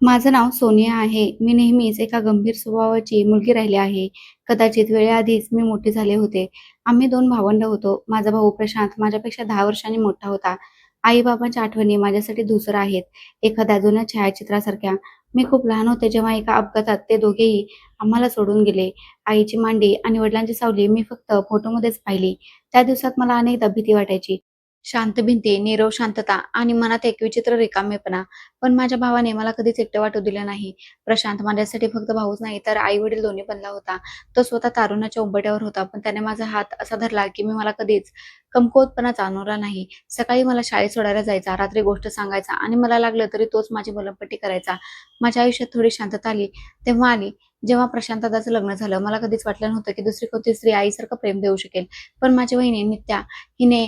माझं नाव सोनिया आहे. मी नेहमीच एका गंभीर स्वभावाची मुलगी राहिली आहे. कदाचित वेळेआधीच मी मोठे झाले होते. आम्ही 2 भावंड होतो. माझा भाऊ प्रशांत माझ्यापेक्षा 10 वर्षांनी मोठा होता. आई-बाबांच्या आठवणी माझ्यासाठी धूसर आहेत. एखाद्या जुन्या छायाचित्रासारख्या. मी खूप लहान होते जेव्हा एका अपघातात ते दोघेही आम्हाला सोडून गेले. आईची मांडी आणि वडिलांची सावली मी फक्त फोटोमध्येच पाहिली. त्या दिवसात मला अनेकदा भीती वाटायची. शांत भिंती, नीरव शांतता आणि मनात एक विचित्र रिकामेपणा. पण माझ्या भावाने मला कधीच एकटं वाटू दिलं नाही. प्रशांत माझ्यासाठी फक्त भाऊच नाही, तर आई-वडील दोन्ही बनला होता. तो स्वतः तारुण्याच्या उंबरठ्यावर होता, पण त्याने माझा हात असा धरला, की मला कधीच कमकुवतपणा जाणवला नाही. सकाळी मला शाळेत सोडायला जायचा, रात्री गोष्ट सांगायचा आणि मला लागलं तरी तोच माझी मलमपट्टी करायचा. माझ्या आयुष्यात थोडी शांतता आली, जेव्हा प्रशांत दादाचं लग्न झालं. मला कधीच वाटलं नव्हतं, की दुसरी कोणती स्त्री आईसारखं प्रेम देऊ शकेल. पण माझी वहिनी नित्या हिने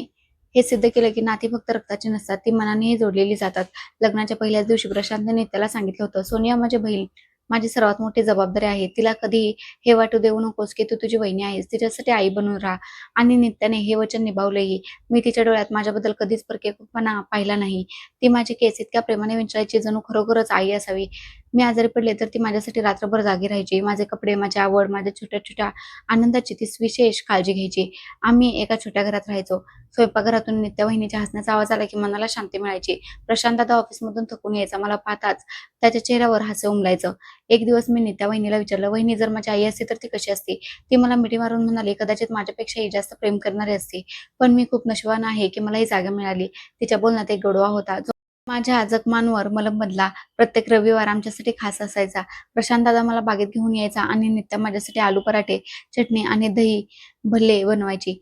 हे सिद्ध केलं, की नाती फक्त रक्ताची नसतात, ती मनानेही जोडलेली जातात. लग्नाच्या पहिल्याच दिवशी प्रशांतने त्याला सांगितलं होतं, "सोनिया माझी बहीण माझी सर्वात मोठी जबाबदारी आहे. तिला कधीही हे वाटू देऊ नकोस, की तू तुझी वहिनी आहेस. तिच्यासाठी आई बनून राहा." आणि नित्याने हे वचन निभावलंही. मी तिच्या डोळ्यात माझ्याबद्दल कधीच परकेपणा पाहिला नाही. ती माझे केस इतक्या प्रेमाने विंचरायची, जणू खरोखरच आई असावी. मी आजारी पडले तर ती माझ्यासाठी रात्रभर जागी राहायची. माझे कपडे, माझी आवड, माझ्या छोट्या-छोट्या आनंदाची ती विशेष काळजी घ्यायची. आम्ही एका छोट्या घरात राहायचो. स्वयंपाकघरातून नित्या वहिनीच्या हसण्याचा आवाज आला की मनाला शांती मिळायची. प्रशांत दादा ऑफिसमधून थकून यायचा. मला पाहताच त्याच्या चेहऱ्यावर हास्य उमलायचं. एक दिवस मी नित्या वहिनीला विचारलं, "वहिनी जर माझी आई असती तर ती कशी असती?" ती मला मिठी मारून म्हणाली, "कदाचित माझ्यापेक्षाही जास्त प्रेम करणारी असती. पण मी खूप नशिबान आहे की मला ही जागा मिळाली." तिच्या बोलण्यात एक गोडवा होता जो माझ्या जखमांवर मलम बनला. प्रत्येक रविवार आमच्यासाठी खास असायचा. प्रशांत दादा मला बागेत घेऊन यायचा आणि नित्या माझ्यासाठी आलू पराठे, चटणी आणि दही भल्ले बनवायची.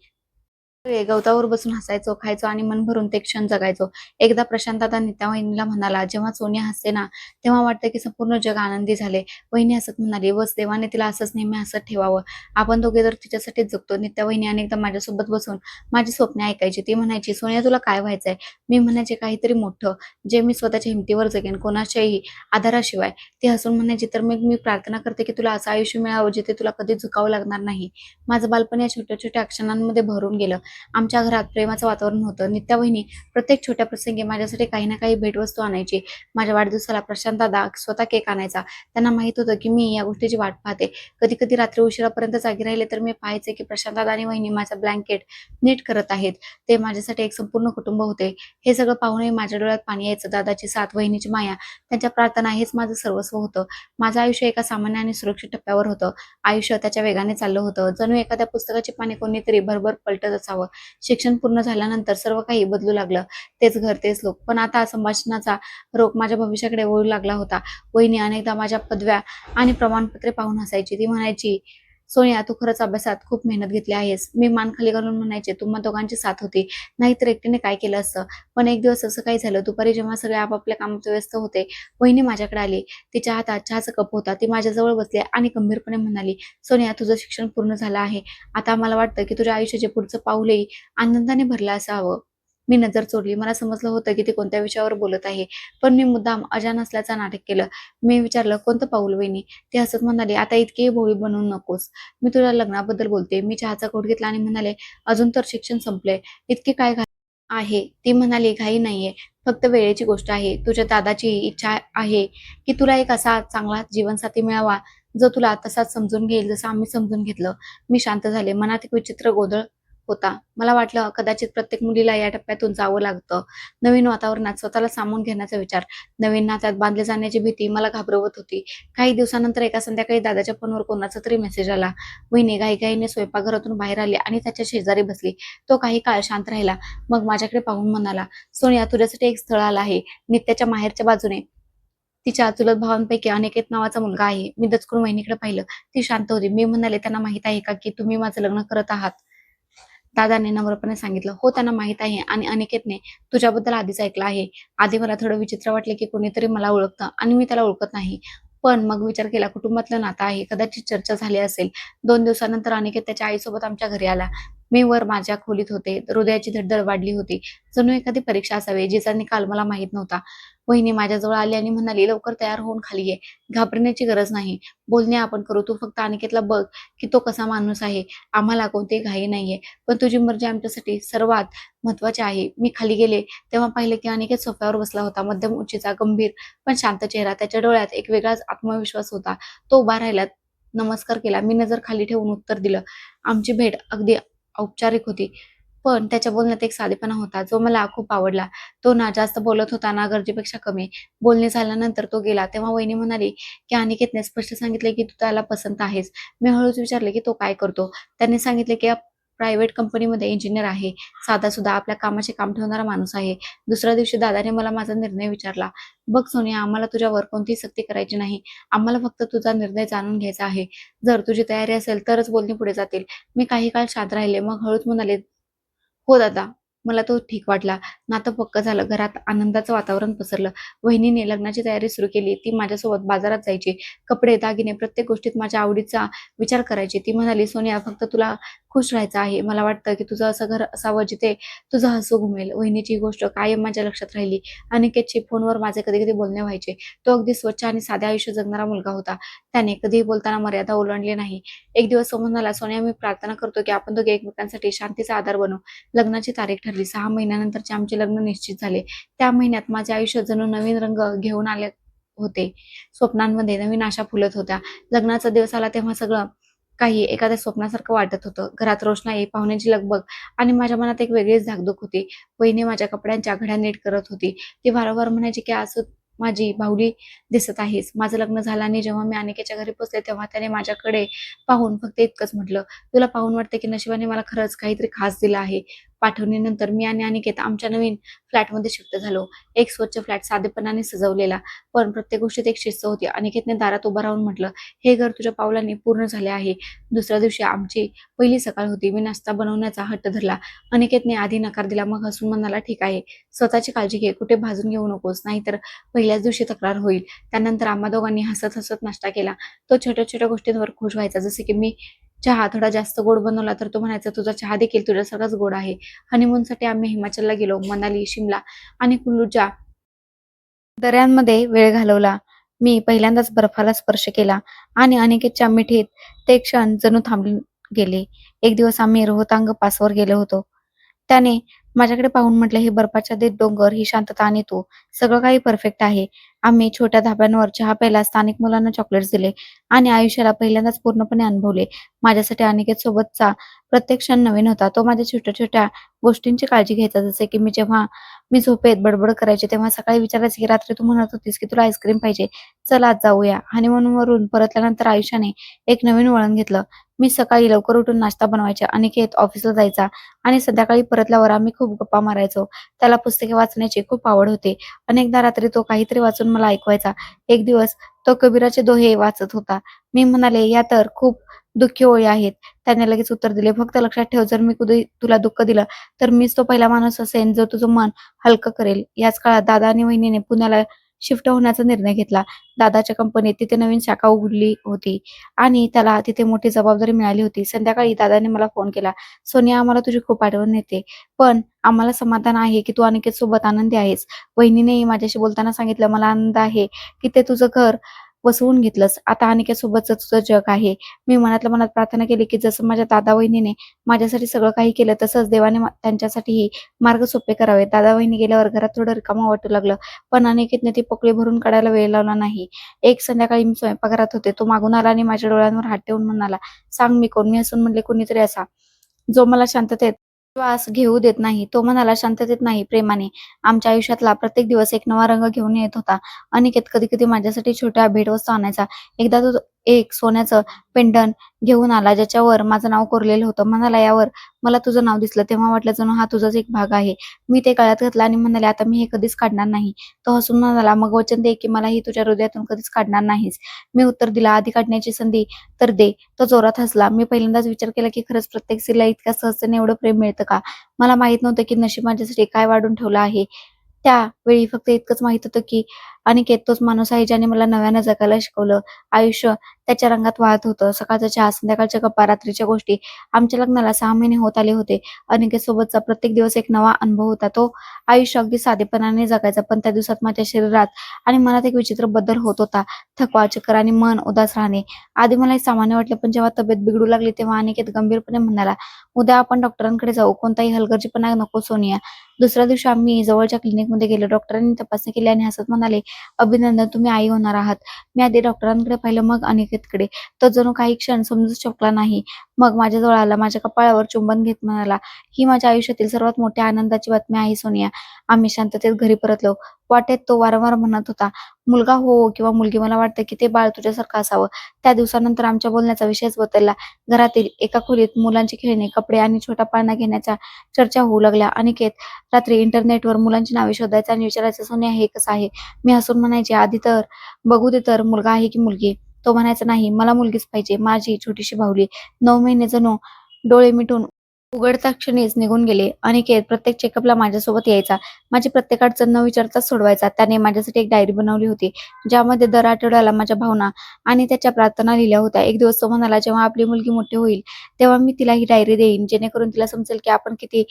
गवतावर बसून हसायचो, खायचो आणि मन भरून ते क्षण जगायचो. एकदा प्रशांत दादा नीता वहिनीला म्हणाला, "जेव्हा सोनिया हसते ना, तेव्हा वाटतं की संपूर्ण जग आनंदी झाले." वहिनी हसत म्हणाली, "बस देवाने तिला असंच नेहमी हसत ठेवावं. आपण दोघे तर तिच्यासाठीच जगतो." नित्या वहिनी अनेकदा माझ्यासोबत बसून माझी स्वप्ने ऐकायची. ती म्हणायची, "सोनिया तुला काय व्हायचंय?" मी म्हणायचे, "काहीतरी मोठं, जे मी स्वतःच्या हिमतीवर जगेन, कोणाच्याही आधाराशिवाय." ती हसून म्हणायची, "तर मग मी प्रार्थना करते की तुला असं आयुष्य मिळावं जिथे तुला कधीच झुकावं लागणार नाही." माझं बालपण या छोट्या-छोट्या क्षणांमध्ये भरून गेलं. आमच्या घरात प्रेमाचं वातावरण होतं. नित्या वहिनी प्रत्येक छोट्या प्रसंगी माझ्यासाठी काही ना काही भेटवस्तू आणायची. माझ्या वाढदिवसाला प्रशांत दादा स्वतः केक आणायचा. त्यांना माहीत होतं की मी या गोष्टीची वाट पाहते. कधी-कधी रात्री उशिरापर्यंत जागी राहिले तर मी पाहायचे की प्रशांत दादा आणि वहिनी माझं ब्लँकेट नीट करत आहेत. ते माझ्यासाठी एक संपूर्ण कुटुंब होते. हे सगळं पाहूनही माझ्या डोळ्यात पाणी यायचं. दादाची साथ, वहिनीची माया, त्यांच्या प्रार्थना हेच माझं सर्वस्व होतं. माझं आयुष्य एका सामान्य आणि सुरक्षित टप्प्यावर होतं. आयुष्य त्याच्या वेगाने चाललं होतं. जणू एखाद्या पुस्तकाची पाने कोणीतरी भरभर पलटत असावं. शिक्षण पूर्ण झाल्यानंतर सर्व काही बदलू लागलं. तेच घर, तेच लोक. पण आता संभाषणाचा रोख माझ्या भविष्याकडे वळू लागला होता. वहिनी अनेकदा माझ्या पदव्या आणि प्रमाणपत्रे पाहून हसायची. ती म्हणायची, "सोनिया, तू खरंच अभ्यासात खूप मेहनत घेतली आहेस." मी मान खाली घालून म्हणायचे, "तुम्हा दोघांची साथ होती, नाहीतर एकटीने काय केलं असतं." पण एक दिवस असं काही झालं. दुपारी जेव्हा सगळे आपापल्या कामात व्यस्त होते, वहिनी माझ्याकडे आली. तिच्या हातात चहाचा कप होता. ती माझ्याजवळ बसली आणि गंभीरपणे म्हणाली, "सोनिया, तुझं शिक्षण पूर्ण झालं आहे. आता मला वाटतं की तुझ्या आयुष्याचे पुढचं पाऊलही आनंदाने भरलं असावं." मी नजर चोरली. मला समजलं होतं की ती कोणत्या विषयावर बोलत आहे. पण मी मुद्दाम अजाण असल्याचं नाटक केलं. मी विचारलं, "कोणतं पाऊल वहिनी?" ती हसत म्हणाली, "आता इतकी भोळी बनू नकोस. मी तुझ्या लग्नाबद्दल बोलते." मी चहाचा घोट घेतला आणि म्हणाले, "अजून तर शिक्षण संपलंय. इतकी काय घाई आहे?" ती म्हणाली, "घाई नाहीये. फक्त वेळेची गोष्ट आहे. तुझ्या दादाची इच्छा आहे की तुला एक असा चांगला जीवनसाथी मिळावा, जो तुला तसाच समजून घेईल जसं आम्ही समजून घेतलं." मी शांत झाले. मनात एक विचित्र गोंधळ होता. मला वाटलं कदाचित प्रत्येक मुलीला या टप्प्यातून जावं लागतं. नवीन वातावरणात स्वतःला सामावून घेण्याचा विचार, नवीन नात्यात बांधले जाण्याची भीती मला घाबरवत होती. काही दिवसानंतर एका संध्याकाळी दादाच्या फोनवर कोणाचा तरी मेसेज आला. वहिनी घाईघाईने स्वयंपाकघरातून बाहेर आली आणि त्याच्या शेजारी बसली. तो काही काळ शांत राहिला. मग माझ्याकडे पाहून म्हणाला, "सोनिया, तुझ्यासाठी एक स्थळ आलं आहे. नित्याच्या माहेरच्या बाजूने. तिच्या चुलत भावांपैकी अनिकेत नावाचा मुलगा आहे." मी दचकून वहिनीकडे पाहिलं. ती शांत होती. मी म्हणाले, "त्यांना माहीत आहे का की तुम्ही माझं लग्न करत आहात?" दादाने नम्रपणे सांगितलं, "हो, त्यांना माहीत आहे आणि अनिकेतने तुझ्याबद्दल आधीच ऐकलं आहे." आधी मला थोडं विचित्र वाटले की कोणीतरी मला ओळखतं आणि मी त्याला ओळखत नाही. पण मग विचार केला, कुटुंबातलं नातं आहे, कदाचित चर्चा झाली असेल. 2 दिवसानंतर अनिकेत त्याच्या आईसोबत आमच्या घरी आला. मी वर माझ्या खोलीत होते. हृदयाची धडधड वाढली होती. जणू एखादी परीक्षा असावी, जिचा निकाल मला माहीत नव्हता. वहिनी माझ्याजवळ आली आणि म्हणाली, "लवकर तयार होऊन खाली ये. घाबरण्याची गरज नाही. बोलणे आपण करू. तू फक्त अनिकेतला बघ, की तो कसा माणूस आहे. आम्हाला कोणतीही घाई नाहीये. पण तुझी मर्जी आमच्यासाठी सर्वात महत्त्वाची आहे." मी खाली गेले, तेव्हा पाहिले की अनिकेत सोफ्यावर बसला होता. मध्यम उंचीचा, गंभीर पण शांत चेहरा. त्याच्या डोळ्यात एक वेगळाच आत्मविश्वास होता. तो उभा राहिला, नमस्कार केला. मी नजर खाली ठेवून उत्तर दिलं. आमची भेट अगदी औपचारिक होती. पण त्याच्या बोलण्यात एक साधेपणा होता, जो मला खूप आवडला. तो ना जास्त बोलत होता, ना गरजेपेक्षा कमी. बोलणे झाल्यानंतर तो गेला, तेव्हा वहिनी म्हणाली, की "अनिकेतने स्पष्ट सांगितले, की तू त्याला पसंत आहेस." मी हळूच विचारले, की "तो काय करतो?" त्याने सांगितले, की प्रायव्हेट कंपनीमध्ये इंजिनिअर आहे. साधासुधा आपल्या कामाचे काम ठेवणारा माणूस आहे. दुसऱ्या दिवशी दादाने मला माझा निर्णय विचारला. "बघ सोनिया, आम्हाला तुझ्यावर कोणतीही सक्ती करायची नाही. आम्हाला फक्त तुझा निर्णय जाणून घ्यायचा आहे. जर तुझी तयारी असेल तरच बोलणी पुढे जातील." मी काही काळ शांत राहिले. मग हळूच म्हणाले, "हो दादा." मला तो ठीक वाटला. नातं पक्कं झालं. घरात आनंदाचं वातावरण पसरलं. वहिनीने लग्नाची तयारी सुरू केली. ती माझ्यासोबत बाजारात जायची. कपडे, दागिने प्रत्येक गोष्टीत माझ्या आवडीचा विचार करायची. ती म्हणाली, "सोनिया, फक्त तुला खुश राहायचं आहे. मला वाटतं की तुझं असं घर असावं जिथे तुझं हसू घुमेल." वहिनीची ही गोष्ट कायम माझ्या लक्षात राहिली. अनिकेतशी फोनवर माझे कधी-कधी बोलणे व्हायचे. तो अगदी स्वच्छ आणि साधे आयुष्य जगणारा मुलगा होता. त्याने कधीही बोलताना मर्यादा ओलांडली नाही. एक दिवस तो म्हणाला, "सोनिया, मी प्रार्थना करतो की आपण दोघे एकमेकांसाठी शांतीचा आधार बनू." लग्नाची तारीख ठरली. 6 महिन्यानंतरचे आमचे लग्न निश्चित झाले. त्या महिन्यात माझे आयुष्य जणू नवीन रंग घेऊन आले होते. स्वप्नांमध्ये नवीन आशा फुलत होत्या. लग्नाचा दिवस आला तेव्हा सगळं काही एखाद्या स्वप्नासारखं वाटत होतं. घरात रोषणाई, पाहुण्यांची लगबग आणि माझ्या मनात एक वेगळीच धाकधूक होती. वहिनी माझ्या कपड्यांच्या घड्या नीट करत होती. ती वारंवार म्हणायची, की "आज माझी बाहुली दिसत आहेस." माझं लग्न झालं आणि जेव्हा मी अनिकेतच्या घरी पोहोचले, तेव्हा त्याने माझ्याकडे पाहून फक्त इतकंच म्हटलं, "तुला पाहून वाटतं की नशिबाने मला खरंच काहीतरी खास दिलं आहे." पाठवणीनंतर मी आणि अनिकेत आमच्या नवीन फ्लॅटमध्ये शिफ्ट झालो. एक स्वच्छ फ्लॅट, साधेपणाने सजवलेला, पण प्रत्येक गोष्टीत एक शिस्त होती. अनिकेतने दारात उभं राहून म्हटलं, "हे घर तुझ्या पावलांनी पूर्ण झाले आहे." दुसऱ्या दिवशी आमची पहिली सकाळ होती. मी नाश्ता बनवण्याचा हट्ट धरला. अनिकेतने आधी नकार दिला, मग हसून म्हणाला, "ठीक आहे. स्वतःची काळजी घे. कुठे भाजून घेऊ नकोस, नाहीतर पहिल्याच दिवशी तक्रार होईल." त्यानंतर आम्हा दोघांनी हसत-हसत नाश्ता केला. तो छोट्या-छोट्या गोष्टींवर खुश व्हायचा. जसे की मी चहा थोडा जास्त गोड बनवला, तर तो म्हणायचा, "तुझा चहा देखील तुझ्यासारखाच गोड आहे." हनीमूनसाठी आम्ही हिमाचलला गेलो. मनाली, शिमला आणि कुल्लूच्या दऱ्यांमध्ये वेळ घालवला. मी पहिल्यांदाच बर्फाला स्पर्श केला आणि अनिकेतच्या मिठीत ते क्षण जणू थांबून गेले. एक दिवस आम्ही रोहतांग पासवर गेलो होतो. त्याने माझ्याकडे पाहून म्हटलं, "हे बर्फाच्छादित देत डोंगर, ही शांतता आणि तू, सगळं काही परफेक्ट आहे." आम्ही छोट्या धाब्यांवर चहा प्यायला, स्थानिक मुलांना चॉकलेट्स दिले आणि आयुष्याला पहिल्यांदाच पूर्णपणे अनुभवले. माझ्यासाठी अनिकेत सोबतचा प्रत्येक क्षण नवीन होता. तो माझ्या छोट्या-छोट्या गोष्टींची काळजी घ्यायचा. जसे की जेव्हा मी झोपेत बडबड करायचे, तेव्हा सकाळी विचारायचे, की "रात्री तू म्हणत होतीस की तुला आईस्क्रीम पाहिजे. चल आज जाऊया." हनीमूनवरून परतल्यानंतर आयुष्याने एक नवीन वळण घेतलं. मी सकाळी लवकर उठून नाश्ता बनवायचे, अनिकेत ऑफिसला जायचा आणि संध्याकाळी परतल्यावर आम्ही खूप गप्पा मारायचो. त्याला पुस्तके वाचण्याची खूप आवड होती. अनेकदा रात्री तो काहीतरी वाचून मला ऐकवायचा. एक दिवस तो कबीराचे दोहे वाचत होता. मी म्हणाले, "या तर खूप दुःखी ओळी आहेत." त्याने लगेच उत्तर दिले, "फक्त लक्षात ठेव, जर मी कधी तुला दुःख दिलं, तर मीच तो पहिला माणूस असेन जो तुझं मन हलकं करेल." याच काळात दादा आणि वहिनीने पुण्याला शिफ्ट होण्याचा निर्णय घेतला. दादाच्या कंपनीत तिथे नवीन शाखा उघडली होती आणि त्याला तिथे मोठी जबाबदारी मिळाली होती. संध्याकाळी दादाने मला फोन केला, "सोनिया, आम्हाला तुझी खूप आठवण येते, पण आम्हाला समाधान आहे की तू अनिकेत सोबत आनंदी आहेस." वहिनीनेही माझ्याशी बोलताना सांगितलं, "मला आनंद आहे की ते तुझं घर वसवून घेतलंस. आता अनिकेत सोबतचं तुझं जग आहे." मी मनातल्या मनात प्रार्थना केली की जसं माझ्या दादा वहिनीने माझ्यासाठी सगळं काही केलं, तसंच देवाने त्यांच्यासाठीही मार्ग सोपे करावेत. दादा वहिनी गेल्यावर घरात थोडं रिकामं वाटू लागलं, पण अनिकेतने ती पोकळी भरून काढायला वेळ लावला नाही. एक संध्याकाळी मी स्वयंपाकघरात होते. तो मागून आला आणि माझ्या डोळ्यांवर हात ठेवून म्हणाला, "सांग मी कोण?" मी हसून म्हटले, "कुणीतरी असा जो मला शांततेत श्वास घेऊ देत नाही." तो म्हणाला, "शांततेत नाही, प्रेमाने." आमच्या आयुष्यातला प्रत्येक दिवस एक नवा रंग घेऊन येत होता. अनिकेत कधी-कधी माझ्यासाठी छोट्या भेटवस्तू आणायचा. एकदा तो एक सोन्याचं पेंडंट घेऊन आला, ज्याच्यावर माझं नाव कोरलेलं होतं. म्हणाला, "यावर मला तुझं नाव दिसलं." तेव्हा वाटलं जणू हा तुझाच एक भाग आहे. मी ते गळ्यात घातलं आणि म्हणाले, "आता मी हे कधीच काढणार नाही." तो हसून म्हणाला, "मग वचन दे की मला ही तुझ्या हृदयातून कधीच काढणार नाहीस." मी उत्तर दिलं, "आधी काढण्याची संधी तर दे." तो जोरात हसला. मी पहिल्यांदाच विचार केला की खरंच प्रत्येक स्त्रीला इतक्या सहजतेने एवढं प्रेम मिळतं का? मला माहित नव्हतं की नशीब माझ्यासाठी काय वाढून ठेवलं आहे. त्यावेळी फक्त इतकंच माहित होतं की अनिकेत तोच माणूस आहे ज्याने मला नव्यानं जगायला शिकवलं. आयुष्य त्याच्या रंगात वाहत होतं. सकाळचा चहा, संध्याकाळच्या गप्पा, रात्रीच्या गोष्टी. आमच्या लग्नाला 6 महिने होत आले होते. अनिकेत सोबतचा प्रत्येक दिवस एक नवा अनुभव होता. तो आयुष्य अगदी साधेपणाने जगायचा, पण त्या दिवसात माझ्या शरीरात आणि मनात एक विचित्र बदल होत होता. थकवा, चक्कर आणि मन उदास राहणे. आधी मला हे सामान्य वाटले, पण जेव्हा तब्येत बिघडू लागली तेव्हा अनिकेत गंभीरपणे म्हणाला, "उद्या आपण डॉक्टरांकडे जाऊ. कोणताही हलगर्जीपणा नको सोनिया." दुसऱ्या दिवशी आम्ही जवळच्या क्लिनिकमध्ये गेलो. डॉक्टरांनी तपासणी केली आणि हसत म्हणाले, "अभिनंदन, तुम्ही आई होणार आहात." मी आधी डॉक्टरांकडे पाहिलं, मग अनिकेतकडे. तो जणू काही क्षण समजूच शकला नाही. मग माझ्याजवळ आला, माझ्या कपाळावर चुंबन घेत म्हणाला, "ही माझ्या आयुष्यातील सर्वात मोठ्या आनंदाची बातमी आहे सोनिया." आम्ही शांततेत घरी परतलो. वाटेत तो वारंवार म्हणत होता, "मुलगा हो किंवा मुलगी, मला वाटतं की ते बाळ तुझ्यासारखं असावं." त्या दिवसानंतर आमच्या बोलण्याचा विषयच बदलला. घरातील एका खोलीत मुलांची खेळणी, कपडे आणि छोटा पाळणा घेण्याच्या चर्चा होऊ लागल्या. अनिकेत रात्री इंटरनेटवर मुलांची नावे शोधायचा आणि विचारायचा, "सोनिया हे कसं आहे?" मी हसून म्हणायचे, "आधी तर बघू दे तर, मुलगा आहे की मुलगी?" तो म्हणायचा, "नाही, मला मुलगीच पाहिजे." माझी छोटीशी बाहुली. 9 महिने जणू डोळे मिटून उघडता क्षणीच निघून गेले. अनिकेत प्रत्येक चेकअपला माझ्यासोबत यायचा. माझी प्रत्येक अडचण न विचारताच सोडवायचा. त्याने माझ्यासाठी एक डायरी बनवली होती, ज्यामध्ये दर आठवड्याला माझ्या भावना आणि त्याच्या प्रार्थना लिहिल्या होत्या. एक दिवस तो म्हणाला, "जेव्हा आपली मुलगी मोठी होईल, तेव्हा मी तिला ही डायरी देईन, जेणेकरून तिला समजेल की आपण किती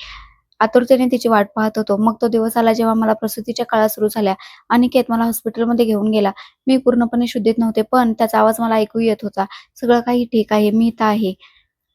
आतुरतेने तिची वाट पाहत होतो." मग तो दिवस आला जेव्हा मला प्रसूतीच्या काळा सुरू झाल्या. अनिकेत मला हॉस्पिटलमध्ये घेऊन गेला. मी पूर्णपणे शुद्धीत नव्हते, पण त्याचा आवाज मला ऐकू येत होता, "सगळं काही ठीक आहे, मी इथं आहे."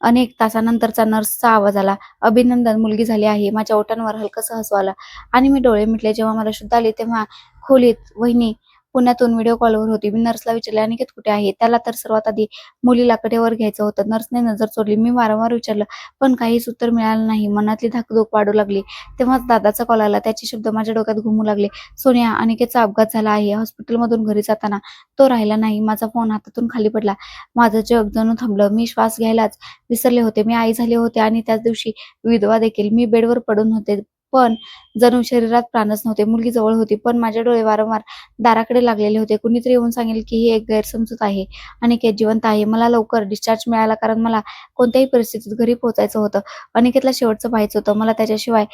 अनेक तासानंतरचा नर्सचा आवाज आला, "अभिनंदन, मुलगी झाली आहे." माझ्या ओठांवर हलकंसं हसू आलं आणि मी डोळे मिटले. जेव्हा मला शुद्ध आली तेव्हा खोलीत वहिनी पुण्यातून व्हिडिओ कॉलवर होती. मी नर्सला विचारले, "अनिकेत कुठे आहे?" त्याला तर सर्वात आधी मुलीला कडेवर घ्यायचं होतं. नर्सने नजर चोरली. मी वारंवार विचारलं, पण काहीच उत्तर मिळालं नाही. मनातली धाकधूक वाढू लागली. तेव्हाच दादाचा कॉल आला. त्याचे शब्द माझ्या डोक्यात घुमू लागले, "सोनिया, अनिकेतचा अपघात झाला आहे." हॉस्पिटलमधून घरी जाताना तो राहिला नाही. माझा फोन हातातून खाली पडला. माझं जग जणू थांबलं. मी श्वास घ्यायलाच विसरले होते. मी आई झाले होते आणि त्याच दिवशी विधवा देखील. मी बेडवर पडून होते, पण जणू शरीरात प्राणच नव्हते. मुलगी जवळ होती, पण माझे डोळे वारंवार दाराकडे लागलेले होते. कुणीतरी येऊन सांगेल की ही एक गैरसमजूत आहे. अनिकेत जिवंत आहे. मला लवकर डिस्चार्ज मिळाला, कारण मला कोणत्याही परिस्थितीत घरी पोहोचायचं होतं. अनिकेतला शेवटचं पाहायचं होतं. मला त्याच्याशिवाय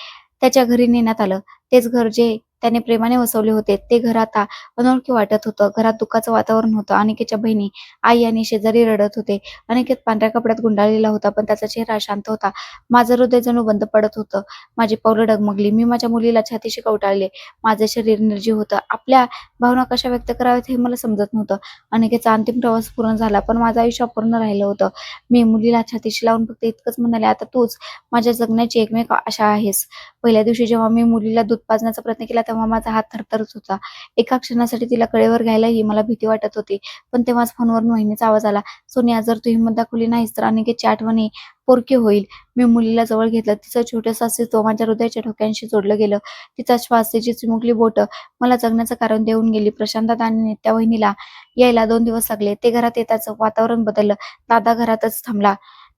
त्याच्या घरी नेण्यात आलं. तेच घर जे त्याने प्रेमाने वसवले होते. ते घर आता अनोळखी वाटत होतं. घरात दुःखाचं वातावरण होतं. अनिकेतच्या बहिणी, आई आणि शेजारी रडत होते. अनिकेत पांढऱ्या कपड्यात गुंडाळलेला होता, पण त्याचा चेहरा शांत होता. माझं हृदय जणू बंद पडत होतं. माझी पावलं डगमगली. मी माझ्या मुलीला छातीशी कवटाळले. माझे शरीर निर्जीव होतं. आपल्या भावना कशा व्यक्त कराव्यात हे मला समजत नव्हतं. अनिकेतचा अंतिम प्रवास पूर्ण झाला, पण माझं आयुष्य अपूर्ण राहिलं होतं. मी मुलीला छातीशी लावून फक्त इतकंच म्हणाले, "आता तूच माझ्या जगण्याची एकमेव आशा आहेस." पहिल्या दिवशी जेव्हा मी मुलीला दूध पाजण्याचा प्रयत्न केला, तेव्हा माझा हात थरथरत होता. एका क्षणासाठी तिला कडेवर घ्यायलाही मला भीती वाटत होती. पण तेव्हाच फोनवरून वहिनीचा आवाज आला, "सोनिया, जर तू हिंमत दाखवली नाहीस तर अनिकेतची आठवणी पोरकी होईल." मी मुलीला जवळ घेतलं. तिचं छोटंसं अस्तित्व माझ्या हृदयाच्या ठोक्यांशी जोडलं गेलं. तिचा श्वास, तिची चिमुकली बोटं मला जगण्याचं कारण देऊन गेली. प्रशांतदा आणि नित्या वहिनीला यायला 2 दिवस लागले. ते घरात येताच वातावरण बदललं. दादा घरातच थांबला.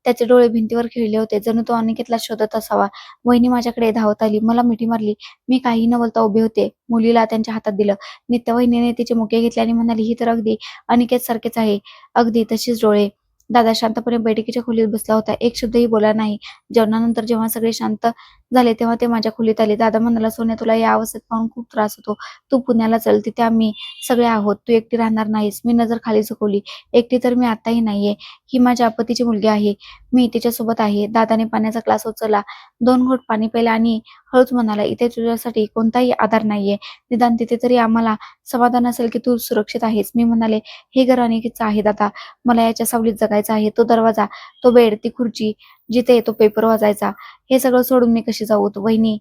त्याचे डोळे भिंतीवर खिळले होते, जणू तो अनिकेतला शोधत असावा. वहिनी माझ्याकडे धावत आली. मला मिठी मारली. मी काही न बोलता उभे होते. मुलीला त्यांच्या हातात दिलं. नित्या वहिनीने तिचे मुके घेतले आणि म्हणाली, "ही तर अगदी अनिकेतसारखीच आहे. अगदी तशीच डोळे." दादा शांतपणे बैठकीच्या खोलीत बसला होता. एक शब्दही बोलला नाही. जेवणानंतर जेव्हा सगळे शांत झाले, तेव्हा ते माझ्या खोलीत आले. दादा म्हणाला, "सोन्या, तुला या अवस्थेत पाहून खूप त्रास होतो. तू पुण्याला चल. तिथे आम्ही सगळे आहोत. तू एकटी राहणार नाहीस." मी नजर खाली झुकवली. "एकटी तर मी आताही नाहीये. ही माझ्या पतीची मुलगी आहे. मी तिच्यासोबत आहे." दादाने पाण्याचा ग्लास उचलला. 2 घोट पाणी प्यायलं आणि हळूच म्हणाला, "इथे तुझ्यासाठी कोणताही आधार नाहीये. निदान तिथे तरी आम्हाला समाधान असेल की तू सुरक्षित आहेस." मी म्हणाले, "हे घर अनिकेतचं आहे दादा. मला याच्या सावलीत जगायचं आहे. तो दरवाजा, तो बेड, ती खुर्ची, जिथे तो पेपर वाजायचा, हे सगळं सोडून मी कशी जाऊ?" वहिनी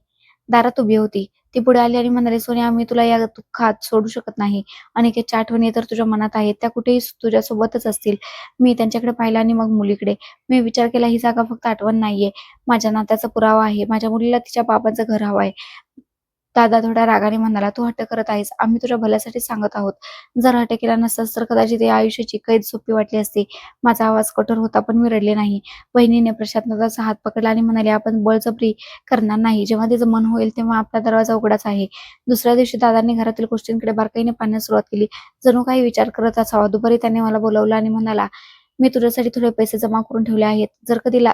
दारात उभी होती. ती पुढे आली आणि म्हणाली, "सोनिया, मी तुला या दुःखात सोडू शकत नाही. अनिकेतच्या आठवणी तर तुझ्या मनात आहेत. त्या कुठेही तुझ्यासोबतच असतील." मी त्यांच्याकडे पाहिलं आणि मग मुलीकडे. मी विचार केला, ही जागा फक्त आठवण नाहीये, माझ्या नात्याचा पुरावा आहे. माझ्या मुलीला तिच्या बाबांचं घर हवंय. दादा थोड्या रागाने म्हणाला, "तू हट्ट करत आहेस. आम्ही तुझ्या भल्यासाठी सांगत आहोत. जर हट्ट केला नसतास तर कदाचित या आयुष्याची कैद सोपी वाटली असती." माझा आवाज कठोर होता, पण मी रडले नाही. वहिनीने प्रशांतदाचा हात पकडला आणि म्हणाले, "आपण बळजबरी करणार नाही. जेव्हा तिचं मन होईल तेव्हा आपला दरवाजा उघडाच आहे." दुसऱ्या दिवशी दादांनी घरातील गोष्टींकडे बारकाईने पाहण्यास सुरुवात केली. जणू काही विचार करत असावा. दुपारी त्याने मला बोलावलं आणि म्हणाला, "मी तुझ्यासाठी थोडे पैसे जमा करून ठेवले आहेत. जर कधी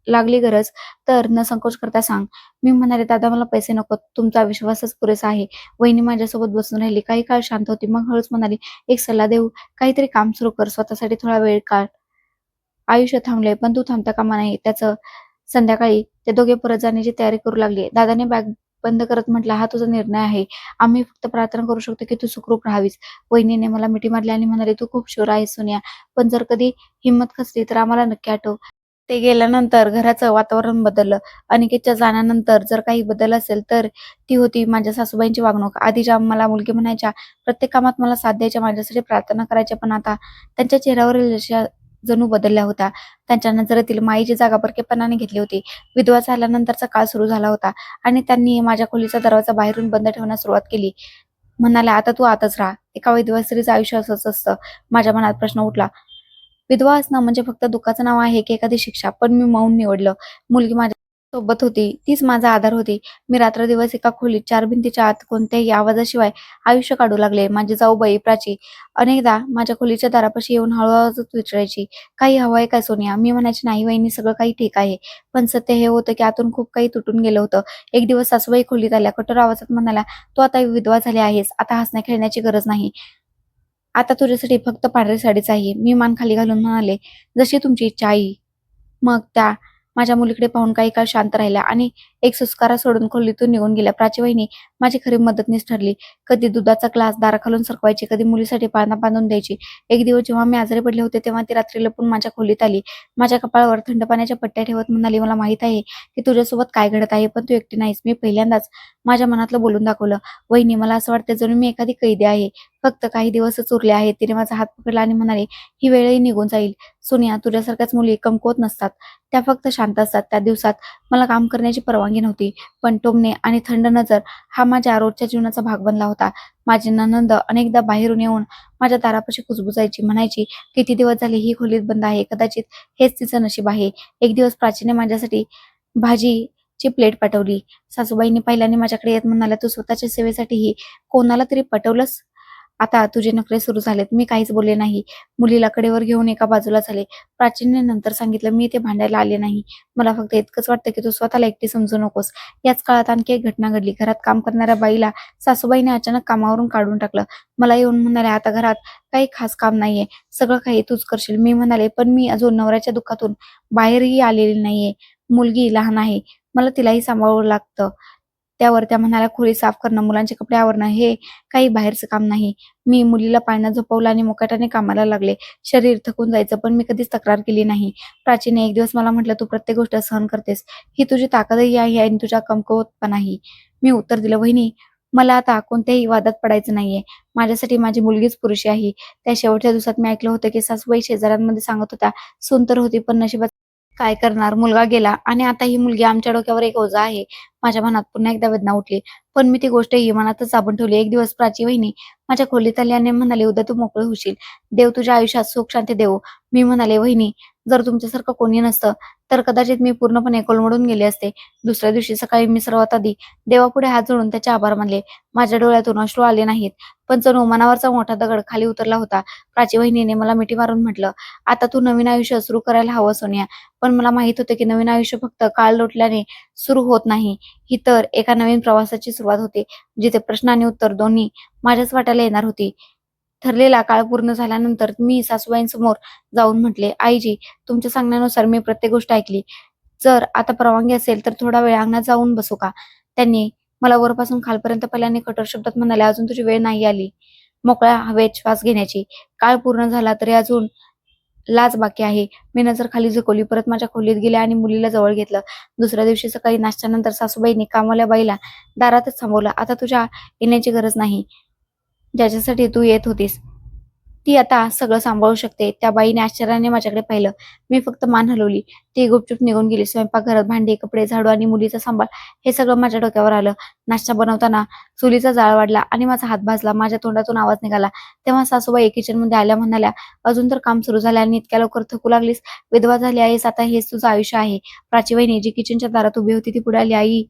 लागली गरज तर न संकोच करता सांग. मी म्हणाले, दादा मला पैसे नकोत. तुमचा विश्वासच पुरेसा आहे. वहिनी माझ्यासोबत बसून राहिली. काही काळ शांत होती. मग हळूच म्हणाली, एक सल्ला देऊ? काहीतरी काम सुरू कर. स्वतःसाठी थोडा वेळ काढ. आयुष्य थांबले पण तू थांबता कामा नये. त्याचं संध्याकाळी ते दोघे परत जाण्याची तयारी करू लागले. दादाने बॅग बंद करत म्हटलं, हा तुझा निर्णय आहे. आम्ही फक्त प्रार्थना करू शकतो की तू सुखरूप राहावीस. वहिनीने मला मिठी मारली आणि म्हणाले, तू खूप शुअर आहेस सोनिया. पण जर कधी हिंमत खचली तर आम्हाला नक्की आठव. ते गेल्यानंतर घराचं वातावरण बदललं. अनिकेतच्या जाण्यानंतर जर काही बदल असेल तर ती होती माझ्या सासूबाईंची वागणूक. आधी ज्या मला मुलगी म्हणायच्या, प्रत्येक कामात मला साथ द्यायच्या, माझ्यासाठी प्रार्थना करायच्या, पण आता त्यांच्या चेहऱ्यावरील रेषा जणू बदलल्या होत्या. त्यांच्या नजरेतील मायेची जागा परकेपणाने घेतली होती. विधवा झाल्यानंतरचा काळ सुरू झाला होता आणि त्यांनी माझ्या खोलीचा दरवाजा बाहेरून बंद ठेवण्यास सुरुवात केली. म्हणाल्या, आता तू आतच राहा. एका विधवा स्त्रीचं आयुष्य असंच असतं. माझ्या मनात प्रश्न उठला. विधवा असणं म्हणजे फक्त दुःखाचं नाव आहे की एखादी शिक्षा? पण मी मौन निवडलं. मुलगी माझ्या सोबत होती, तीच माझा आधार होती. मी रात्रदिवस एका खोलीत 4 भिंतीच्या आत कोणत्याही आवाजाशिवाय आयुष्य काढू लागले. माझी जाऊबाई प्राची अनेकदा माझ्या खोलीच्या दारापाशी येऊन हळूहळू विचारायची, काही हवंय काय सोनिया? मी म्हणायचे, नाही वहिनी, सगळं काही ठीक आहे. पण सत्य हे होतं की आतून खूप काही तुटून गेलं होतं. एक दिवस सासूबाई खोलीत आल्या. कठोर आवाजात म्हणाल्या, तू आता विधवा झाली आहेस. आता हसण्या खेळण्याची गरज नाही. आता तुझ्यासाठी फक्त पांढरी साडीच आहे. मी मान खाली घालून म्हणाले, जशी तुमची इच्छा आई. मग त्या माझ्या मुलीकडे पाहून काही काळ शांत राहिल्या आणि एक सुस्कारा सोडून खोलीतून निघून गेल्या. प्राची वहिनी माझी खरी मदतनीस ठरली. कधी दुधाचा ग्लास दाराखालून सरकवायची, कधी मुलीसाठी पाळणा बांधून द्यायची. एक दिवस जेव्हा मी आजारी पडले होते तेव्हा ती रात्री लपून माझ्या खोलीत आली. माझ्या कपाळावर थंड पाण्याच्या पट्ट्या ठेवत म्हणाली, मला माहित आहे की तुझ्यासोबत काय घडत आहे, पण तू एकटी नाहीस. मी पहिल्यांदाच माझ्या मनातलं बोलून दाखवलं. वहिनी, मला असं वाटतं जणू मी एखादी कैदी आहे. फक्त काही दिवसच उरले आहेत. तिने माझा हात पकडला आणि म्हणाले, ही वेळही निघून जाईल. सोनिया, तुझ्यासारख्याच मुली कमकुवत नसतात. त्या फक्त शांत असतात. त्या दिवसात मला काम करण्याची परवानगी नव्हती, पण टोमणे आणि थंड नजर हा माझ्या रोजच्या जीवनाचा भाग बनला होता. माझी नणंद अनेकदा बाहेरून येऊन माझ्या दारापाशी कुजबुजायची, म्हणायची, किती दिवस झाले ही खोलीत बंद आहे. कदाचित हेच तिचं नशीब आहे. एक दिवस प्राचीने माझ्यासाठी भाजीची प्लेट पाठवली. सासूबाईंनी पहिल्याने माझ्याकडे येत म्हणाल्या, तू स्वतःच्या सेवेसाठीही कोणाला तरी पटवलंस? आता तुझे नखरे सुरू झालेत. मी काहीच बोलले नाही. मुलीला कडेवर घेऊन एका बाजूला झाले. प्राचीने नंतर सांगितलं, मी ते भांडायला आले नाही. मला फक्त इतकंच वाटतं की तू स्वतःला एकटी समजू नकोस. याच काळात आणखी एक घटना घडली. घरात काम करणाऱ्या बाईला सासूबाईने अचानक कामावरून काढून टाकलं. मला येऊन म्हणाले, आता घरात काही खास काम नाहीये, सगळं काही तूच करशील. मी म्हणाले, पण मी अजून नवऱ्याच्या दुःखातून बाहेरही आलेली नाहीये. मुलगी लहान आहे, मला तिलाही सांभाळावं लागतं. त्यावर त्या म्हणाल्या, खोली साफ करणं, मुलांचे कपडे आवरणं हे काही बाहेरचं काम नाही. मी मुलीला पाळण्यात झोपवलं आणि मुकाट्याने कामाला लागले. शरीर थकून जायचं, पण मी कधीच तक्रार केली नाही. प्राचीने एक दिवस मला म्हटलं, तू प्रत्येक गोष्ट सहन करतेस, ही तुझी ताकदही आहे आणि तुझा कमकुवतपणाही. मी उत्तर दिलं, वहिनी, मला आता कोणत्याही वादात पडायचं नाहीये. माझ्यासाठी माझी मुलगीच पुरुषी आहे. त्या शेवटच्या दिवसात मी ऐकलं होतं की सासूबाई शेजाऱ्यांमध्ये सांगत होत्या, सून तर होती पण नशिबात काय करणार, मुलगा गेला आणि आता ही मुलगी आमच्या डोक्यावर एक ओझा आहे. माझ्या मनात पुन्हा एकदा वेदना उठली, पण मी ती गोष्ट मनातच दाबून ठेवली. एक दिवस प्राची वहिनी माझ्या खोलीत आली आणि म्हणाली, उद्या तू मोकळे होशील. देव तुझ्या आयुष्यात सुख शांती देवो. मी म्हणाले, वहिनी, जर तुमच्यासारखं कोणी नसतं तर कदाचित मी पूर्णपणे कोलमडून गेले असते. दुसऱ्या दिवशी सकाळी मी सर्वात आधी देवापुढे हात जोडून त्याचे आभार मानले. माझ्या डोळ्यातून अश्रू आले नाहीत, पण जणू मनावरचा मोठा दगड खाली उतरला होता. प्राची वहिनीने मला मिठी मारून म्हटलं, आता तू नवीन आयुष्य सुरू करायला हवं सोनिया. पण मला माहित होतं की नवीन आयुष्य फक्त काळ लोटल्याने सुरू होत नाही. ही तर एका नवीन प्रवासाची सुरुवात होती, जिथे प्रश्न आणि उत्तर दोन्ही माझ्याच वाट्याला येणार होती. ठरलेला काळ पूर्ण झाल्यानंतर मी सासूबाईंसमोर जाऊन म्हटले, आईजी, तुमच्या सांगण्यानुसार मी प्रत्येक गोष्ट ऐकली. जर आता परवानगी असेल तर थोडा वेळ अंगणात जाऊन बसू का? त्यांनी मला वरपासून खालपर्यंत पहिल्याने कठोर शब्दात म्हणाले, अजून तुझी वेळ नाही आली मोकळ्या हवेत श्वास घेण्याची. काळ पूर्ण झाला तरी अजून लाज बाकी आहे. मी नजर खाली झुकवली, परत माझ्या खोलीत गेले आणि मुलीला जवळ घेतलं. दुसऱ्या दिवशी सकाळी नाश्त्यानंतर सासूबाईंनी कामवाल्या बाईला दारातच थांबवलं. आता तुझ्या येण्याची गरज नाही. ज्याच्यासाठी तू येत होतीस ती आता सगळं सांभाळू शकते. त्या बाईने आश्चर्याने माझ्याकडे पाहिलं. मी फक्त मान हलवली. ती गुपचूप निघून गेली. स्वयंपाकघरात भांडी, कपडे, झाडू आणि मुलीचा सांभाळ हे सगळं माझ्या डोक्यावर आलं. नाश्ता बनवताना चुलीचा जाळ वाढला आणि माझा हात भाजला. माझ्या तोंडातून आवाज निघाला. तेव्हा सासूबाई किचनमध्ये आल्या. म्हणाल्या, अजून तर काम सुरू झाले आणि इतक्या लवकर थकू लागलीस? विधवा झाली आहेस, आता हेच तुझं आयुष्य आहे. प्राची वहिनी जी किचनच्या दारात उभी होती ती पुढे आली. आई,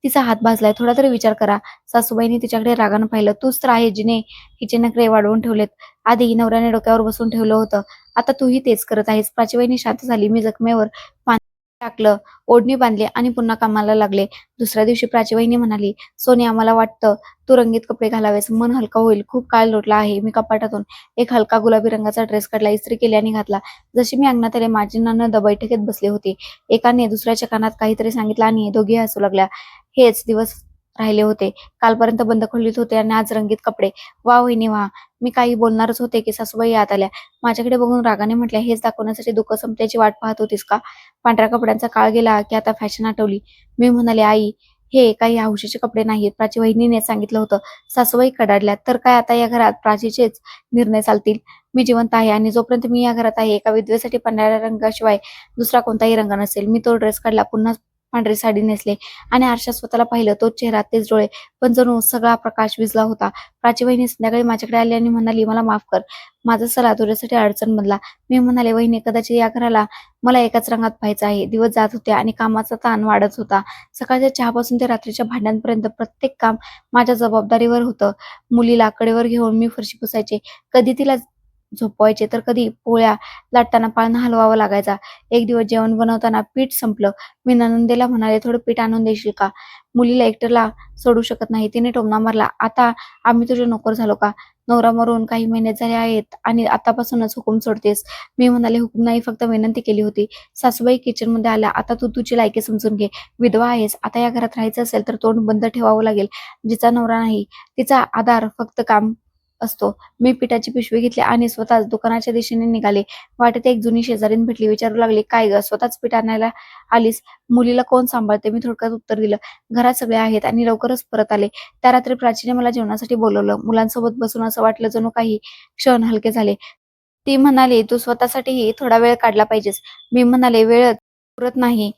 तिचा हात भाजलाय, थोडा तरी विचार करा. सासूबाईंनी तिच्याकडे रागानं पाहिलं. तूच तर आहे जिने हिचे नखरे वाढवून ठेवलेत. आधी नवऱ्याने डोक्यावर बसून ठेवलं होतं, आता तूही तेच करत आहेस. प्राची वहिनी शांत झाली. मी जखमेवर टाकलं, ओढणी बांधली आणि पुन्हा कामाला लागले. दुसऱ्या दिवशी प्राची म्हणाली, "सोनिया, मला वाटतं तू रंगीत कपडे घालावेस. मन हलकं होईल. खूप काळ लोटला आहे." मी कपाटातून एक हलका गुलाबी रंगाचा ड्रेस काढला, इस्त्री केली आणि घातला. जशी मी अंगणात आले, माझी नणंद बैठकीत बसली होती. एकाने दुसऱ्याच्या कानात काहीतरी सांगितलं आणि दोघीही हसू लागल्या. हेच दिवस राहिले होते. कालपर्यंत बंद खोलीत होते आणि आज रंगीत कपडे. "वा वहिनी वा." मी काही बोलणारच होते की सासूबाई आत आल्या. माझ्याकडे बघून रागाने म्हटल्या, "हेच दाखवण्यासाठी दुःख संपल्याची वाट पाहत होतीस का? पांढऱ्या कपड्यांचा काळ गेला की आता फॅशन आठवली." मी म्हणाले, "आई, हे काही हौशीचे कपडे नाहीत. प्राची वहिनीने सांगितलं होतं." सासूबाई कडाडल्या, "तर काय आता या घरात प्राचीचेच निर्णय चालतील? मी जिवंत आहे आणि जोपर्यंत मी या घरात आहे, एका विधवेसाठी पांढऱ्या रंगाशिवाय दुसरा कोणताही रंग नसेल." मी तो ड्रेस काढला, पुन्हा पांढरी साडी नेसले आणि आरशात स्वतःला पाहिलं. तोच चेहरा, तेच डोळे, पण जणू सगळा प्रकाश विझला होता. प्राची वहिनी संध्याकाळी माझ्याकडे आली आणि म्हणाली, "मला माफ कर. माझा सल्ला तुझ्यासाठी अडचण बनला." मी म्हणाले, "वहिनी, कदाचित या घराला मला एकाच रंगात पाहायचं आहे." दिवस जात होते आणि कामाचा ताण वाढत होता. सकाळच्या चहापासून ते रात्रीच्या भांड्यांपर्यंत प्रत्येक काम माझ्या जबाबदारीवर होतं. मुलीला कडेवर घेऊन मी फरशी पुसायचे, कधी तिला झोपवायचे, तर कधी पोळ्या लाटताना पाळणा हलवावा लागायचा. एक दिवस जेवण बनवताना पीठ संपलं. मी नणंदेला म्हणाले, "थोडं पीठ आणून देशील का? मुलीला एकट्याला सोडू शकत नाही." तिने टोमणा मारला, "आता आम्ही तुझे नोकर झालो का? नवरा मरून काही महिने झाले आहेत आणि आतापासूनच हुकूम सोडतेस." मी म्हणाले, "हुकूम नाही, फक्त विनंती केली होती." सासूबाई किचनमध्ये आल्या, "आता तू तुझी लायकी समजून घे. विधवा आहेस. आता या घरात राहायचं असेल तर तोंड बंद ठेवावं लागेल. जिचा नवरा नाही, तिचा आधार फक्त काम असतो." मी पिठाची पिशवी घेतली आणि स्वतःच दुकानाच्या दिशेने निघाले. वाटेत एक जुनी शेजारीण भेटली. विचारू लागली, "काय गं, स्वतःच पीठ आणायला आलीस? मुलीला कोण सांभाळते?" मी थोडक्यात उत्तर दिलं, "घरात सगळे आहेत." आणि लवकरच परत आले. त्या रात्री प्राचीने मला जेवणासाठी बोलावलं. मुलांसोबत बसून असं वाटलं जणू काही क्षण हलके झाले. ती म्हणाली, "तू स्वतःसाठीही थोडा वेळ काढला पाहिजेस." मी म्हणाले, "वेळच पुरत नाही.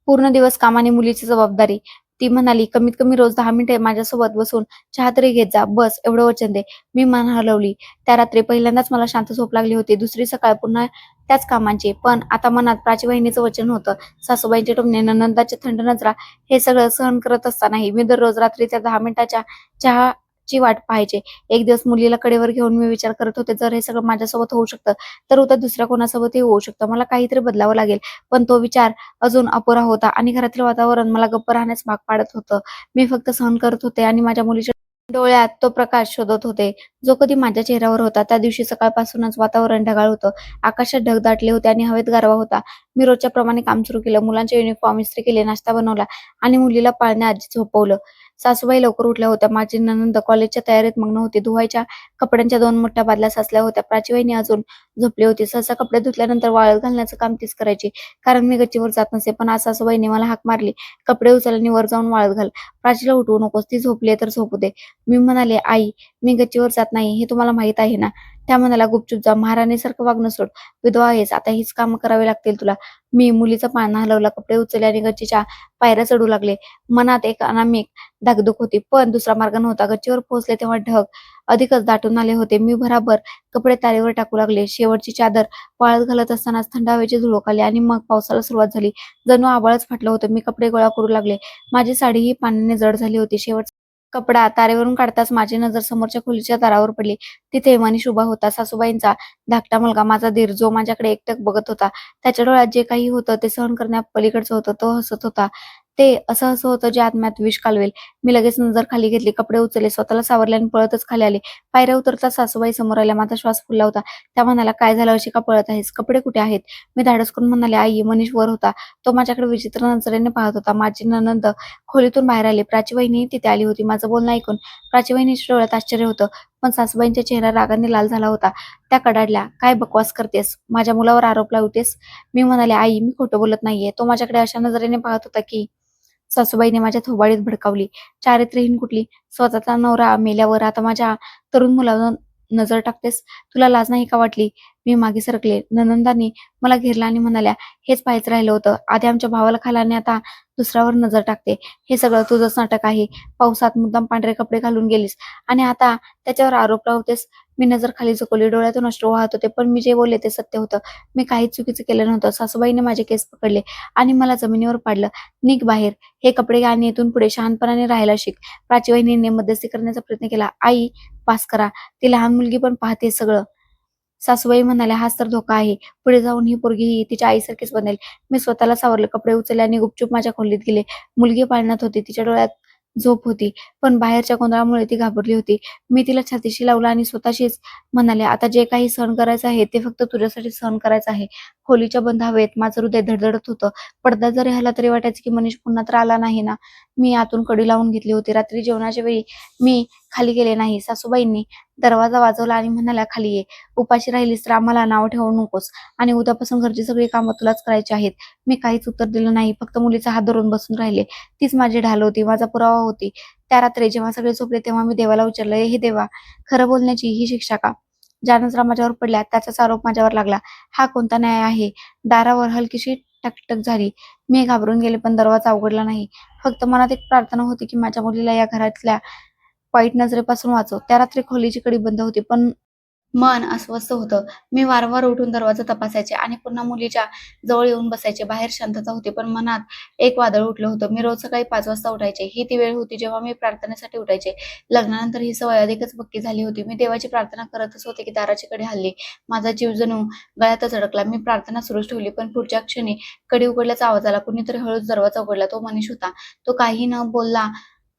पूर्ण दिवस काम आणि मुलीची जबाबदारी." ती म्हणाली, "कमीत कमी रोज 10 मिनिटे माझ्यासोबत बसून चहा तरी घेत जा. बस एवढं वचन दे." मी मान हलवली. त्या रात्री पहिल्यांदाच मला शांत झोप लागली होती. दुसरी सकाळ पुन्हा त्याच कामांची. पण आता मनात प्राची वहिनीचं वचन होतं. सासूबाईंचे टोमणे, नणंदाच्या थंड नजरा, हे सगळं सहन करत असतानाही मी दररोज रात्री त्या 10 मिनिटाच्या चहाची वाट पाहायचे. एक दिवस मुलीला कडेवर घेऊन मी विचार करत होते, जर हे सगळं माझ्यासोबत होऊ शकतं, तर उद्या दुसऱ्या कोणासोबतही होऊ शकतं. मला काहीतरी बदलावं लागेल. पण तो विचार अजून अपुरा होता आणि घरातील वातावरण मला गप्प राहण्यास भाग पाडत होतं. मी फक्त सहन करत होते आणि माझ्या मुलीच्या डोळ्यात तो प्रकाश शोधत होते, जो कधी माझ्या चेहऱ्यावर होता. त्या दिवशी सकाळपासूनच वातावरण ढगाळ होतं. आकाशात ढग दाटले होते आणि हवेत गारवा होता. मी रोजच्या प्रमाणे काम सुरू केलं. मुलांचे युनिफॉर्म इस्त्री केले, नाश्ता बनवला आणि मुलीला पाळण्याआधी झोपवलं. सासूबाई लवकर उठल्या होत्या. माझी नणंद कॉलेजच्या तयारीत मग्न होती. धुवायच्या कपड्यांच्या 2 मोठ्या बादल्या साचल्या होत्या. प्राची अजून झोपली होती. सहसा कपडे धुतल्यानंतर वाळत घालण्याचं काम तीच करायची, कारण मी गच्चीवर जात नसे. पण आज सासूबाईंनी मला हाक मारली, "कपडे उचल आणि वर जाऊन वाळत घाल. प्राचीला उठवू नकोस. ती झोपली तर झोपू दे." मी म्हणाले, "आई, मी गच्चीवर जात नाही हे तुम्हाला माहीत आहे ना?" त्या म्हणाल्या, "गुपचूप जा. महाराणीसारखं वागणं सोड. विधवा आहेस. आता हीच कामं करावी लागतील तुला." मी मुलीचा पाळणा हलवला, कपडे उचलले आणि गच्चीच्या पायऱ्या चढू लागले. मनात एक अनामिक धाकधूक होती, पण दुसरा मार्ग नव्हता. गच्चीवर पोहोचले तेव्हा ढग अधिकच दाटून आले होते. मी भराभर कपडे तारेवर टाकू लागले. शेवटची चादर वाळत घालत असतानाच थंड हवेची झुळूक आली आणि मग पावसाला सुरुवात झाली. जणू आभाळच फाटलं होतं. मी कपडे गोळा करू लागले. माझी साडीही पाण्याने जड झाली होती. शेवटचा कपडा तारेवरून काढताच माझी नजर समोरच्या खोलीच्या दारावर पडली. तिथे मनीष उभा होता, सासूबाईंचा धाकटा मुलगा, माझा दीर, जो माझ्याकडे एकटक बघत होता. त्याच्या डोळ्यात जे काही होतं ते सहन करण्यापलीकडचं होतं. तो हसत होता. ते असं हसं होतं जे आत्म्यात विष कालवेल. मी लगेच नजर खाली घेतली, कपडे उचलले, स्वतःला सावरले आणि पळतच खाली आले. पायऱ्या उतरताच सासूबाई समोर आल्या. माझा श्वास फुलला होता. त्या म्हणाल्या, "काय झालं, अशी का पळत आहेस? कपडे कुठे आहेत?" मी धाडस करून म्हणाले, "आई, मनीष वर होता. तो माझ्याकडे विचित्र नजरेने पाहत होता." माझी नणंद खोलीतून बाहेर आली. प्राची तिथे आली होती. माझं बोलणं ऐकून प्राची डोळ्यात आश्चर्य होतं, पण सासूबाईंचा चेहरा रागाने लाल झाला होता. त्या कडाडल्या, "काय बकवास करतेस? माझ्या मुलावर आरोप लावतेस?" मी म्हणाले, "आई, मी खोटं बोलत नाहीये. तो माझ्याकडे अशा नजरेने पाहत होता की." सासूबाईने माझ्या थोबाडीत भडकावली, "चारित्र्यहीन कुठली! स्वतःचा नवरा मेल्यावर आता माझ्या तरुण मुलावर नजर टाकतेस? तुला लाज नाही का वाटली?" मी मागे सरकले. नणंदांनी मला घेरलं आणि म्हणाल्या, "हेच पाहायचं राहिलं होतं. आधी आमच्या भावाला खाला आणि आता दुसऱ्यावर नजर टाकते. हे सगळं तुझंच नाटक आहे. पावसात मुद्दाम पांढरे कपडे घालून गेलीस आणि आता त्याच्यावर आरोप लावतेस." मी नजर खाली झुकवली. डोळ्यातून अश्रू वाहत होते, पण मी जे बोलले ते सत्य होतं. मी काहीच चुकीचं केलं नव्हतं. सासूबाईंनी माझे केस पकडले आणि मला जमिनीवर पाडलं. "निघ बाहेर. हे कपडे घाल आणि इथून पुढे शहाणपणाने राहायला शिक." प्राची मध्यस्थी करण्याचा प्रयत्न केला. "आई, पास करा. ती लहान मुलगी पण पाहते सगळं." सासूबाई म्हणाल्या, हाच तर धोका आहे. पुढे जाऊन ही पोरगी ही तिच्या आईसारखीच बनेल. मी स्वतःला सावरलं, कपडे उचलले आणि गुपचूप माझ्या खोलीत गेले. मुलगी पाळण्यात होती. तिच्या डोळ्यात झोप होती. पण बाहेरच्या गोंधळामुळे ती घाबरली होती. मी तिला छातीशी लावलं आणि स्वतःशीच म्हणाले, आता जे काही सहन करायचं आहे ते फक्त तुझ्यासाठी सहन करायचं आहे. खोलीच्या बंद हवेत माझं हृदय धडधडत होतं. पडदा जरी हलला तरी वाटायचं की मनीष पुन्हा तर आला नाही ना. मी आतून कडी लावून घेतली होती. रात्री जेवणाच्या वेळी मी खाली गेले नाही. सासूबाईंनी दरवाजा वाजवला आणि म्हणाल्या, खाली ये. उपाशी राहिलीस तर आम्हाला नाव ठेवू नकोस आणि उद्यापासून घरची सगळी कामं तुलाच करायची आहेत. मी काहीच उत्तर दिलं नाही. फक्त मुलीचा हात धरून बसून राहिले. तीच माझी ढाल होती, माझा पुरावा होती. त्या रात्री जेव्हा सगळे झोपले तेव्हा मी देवाला विचारलं, हे देवा, खरं बोलण्याची ही शिक्षा का? ज्या नजरा माझ्यावर पडल्या त्याचाच आरोप माझ्यावर लागला. हा कोणता न्याय आहे? दारावर हलकीशी टकटक झाली. मी घाबरून गेले, पण दरवाजा उघडला नाही. फक्त मनात एक प्रार्थना होती की माझ्या मुलीला या घरातल्या वाईट नजरेपासून वाचव. त्या रात्री खोलीची कडी बंद होती, पण मन अस्वस्थ होतं. मी वारंवार उठून दरवाजा तपासायचे आणि पुन्हा मुलीच्या जवळ येऊन बसायचे. बाहेर शांतता होती, पण मनात एक वादळ उठलं होतं. मी रोज सकाळी 5 वाजता उठायचे. ही ती वेळ होती जेव्हा मी प्रार्थनेसाठी उठायचे. लग्नानंतर ही सवय अधिकच पक्की झाली होती. मी देवाची प्रार्थना करतच होते की दाराची कडी हलली. माझा जीव जणू गळ्यातच अडकला. मी प्रार्थना सुरूच ठेवली, पण पुढच्या क्षणी कडी उघडल्याचा आवाज आला. कुणीतरी हळूच दरवाजा उघडला. तो मनीष होता. तो काही न बोलला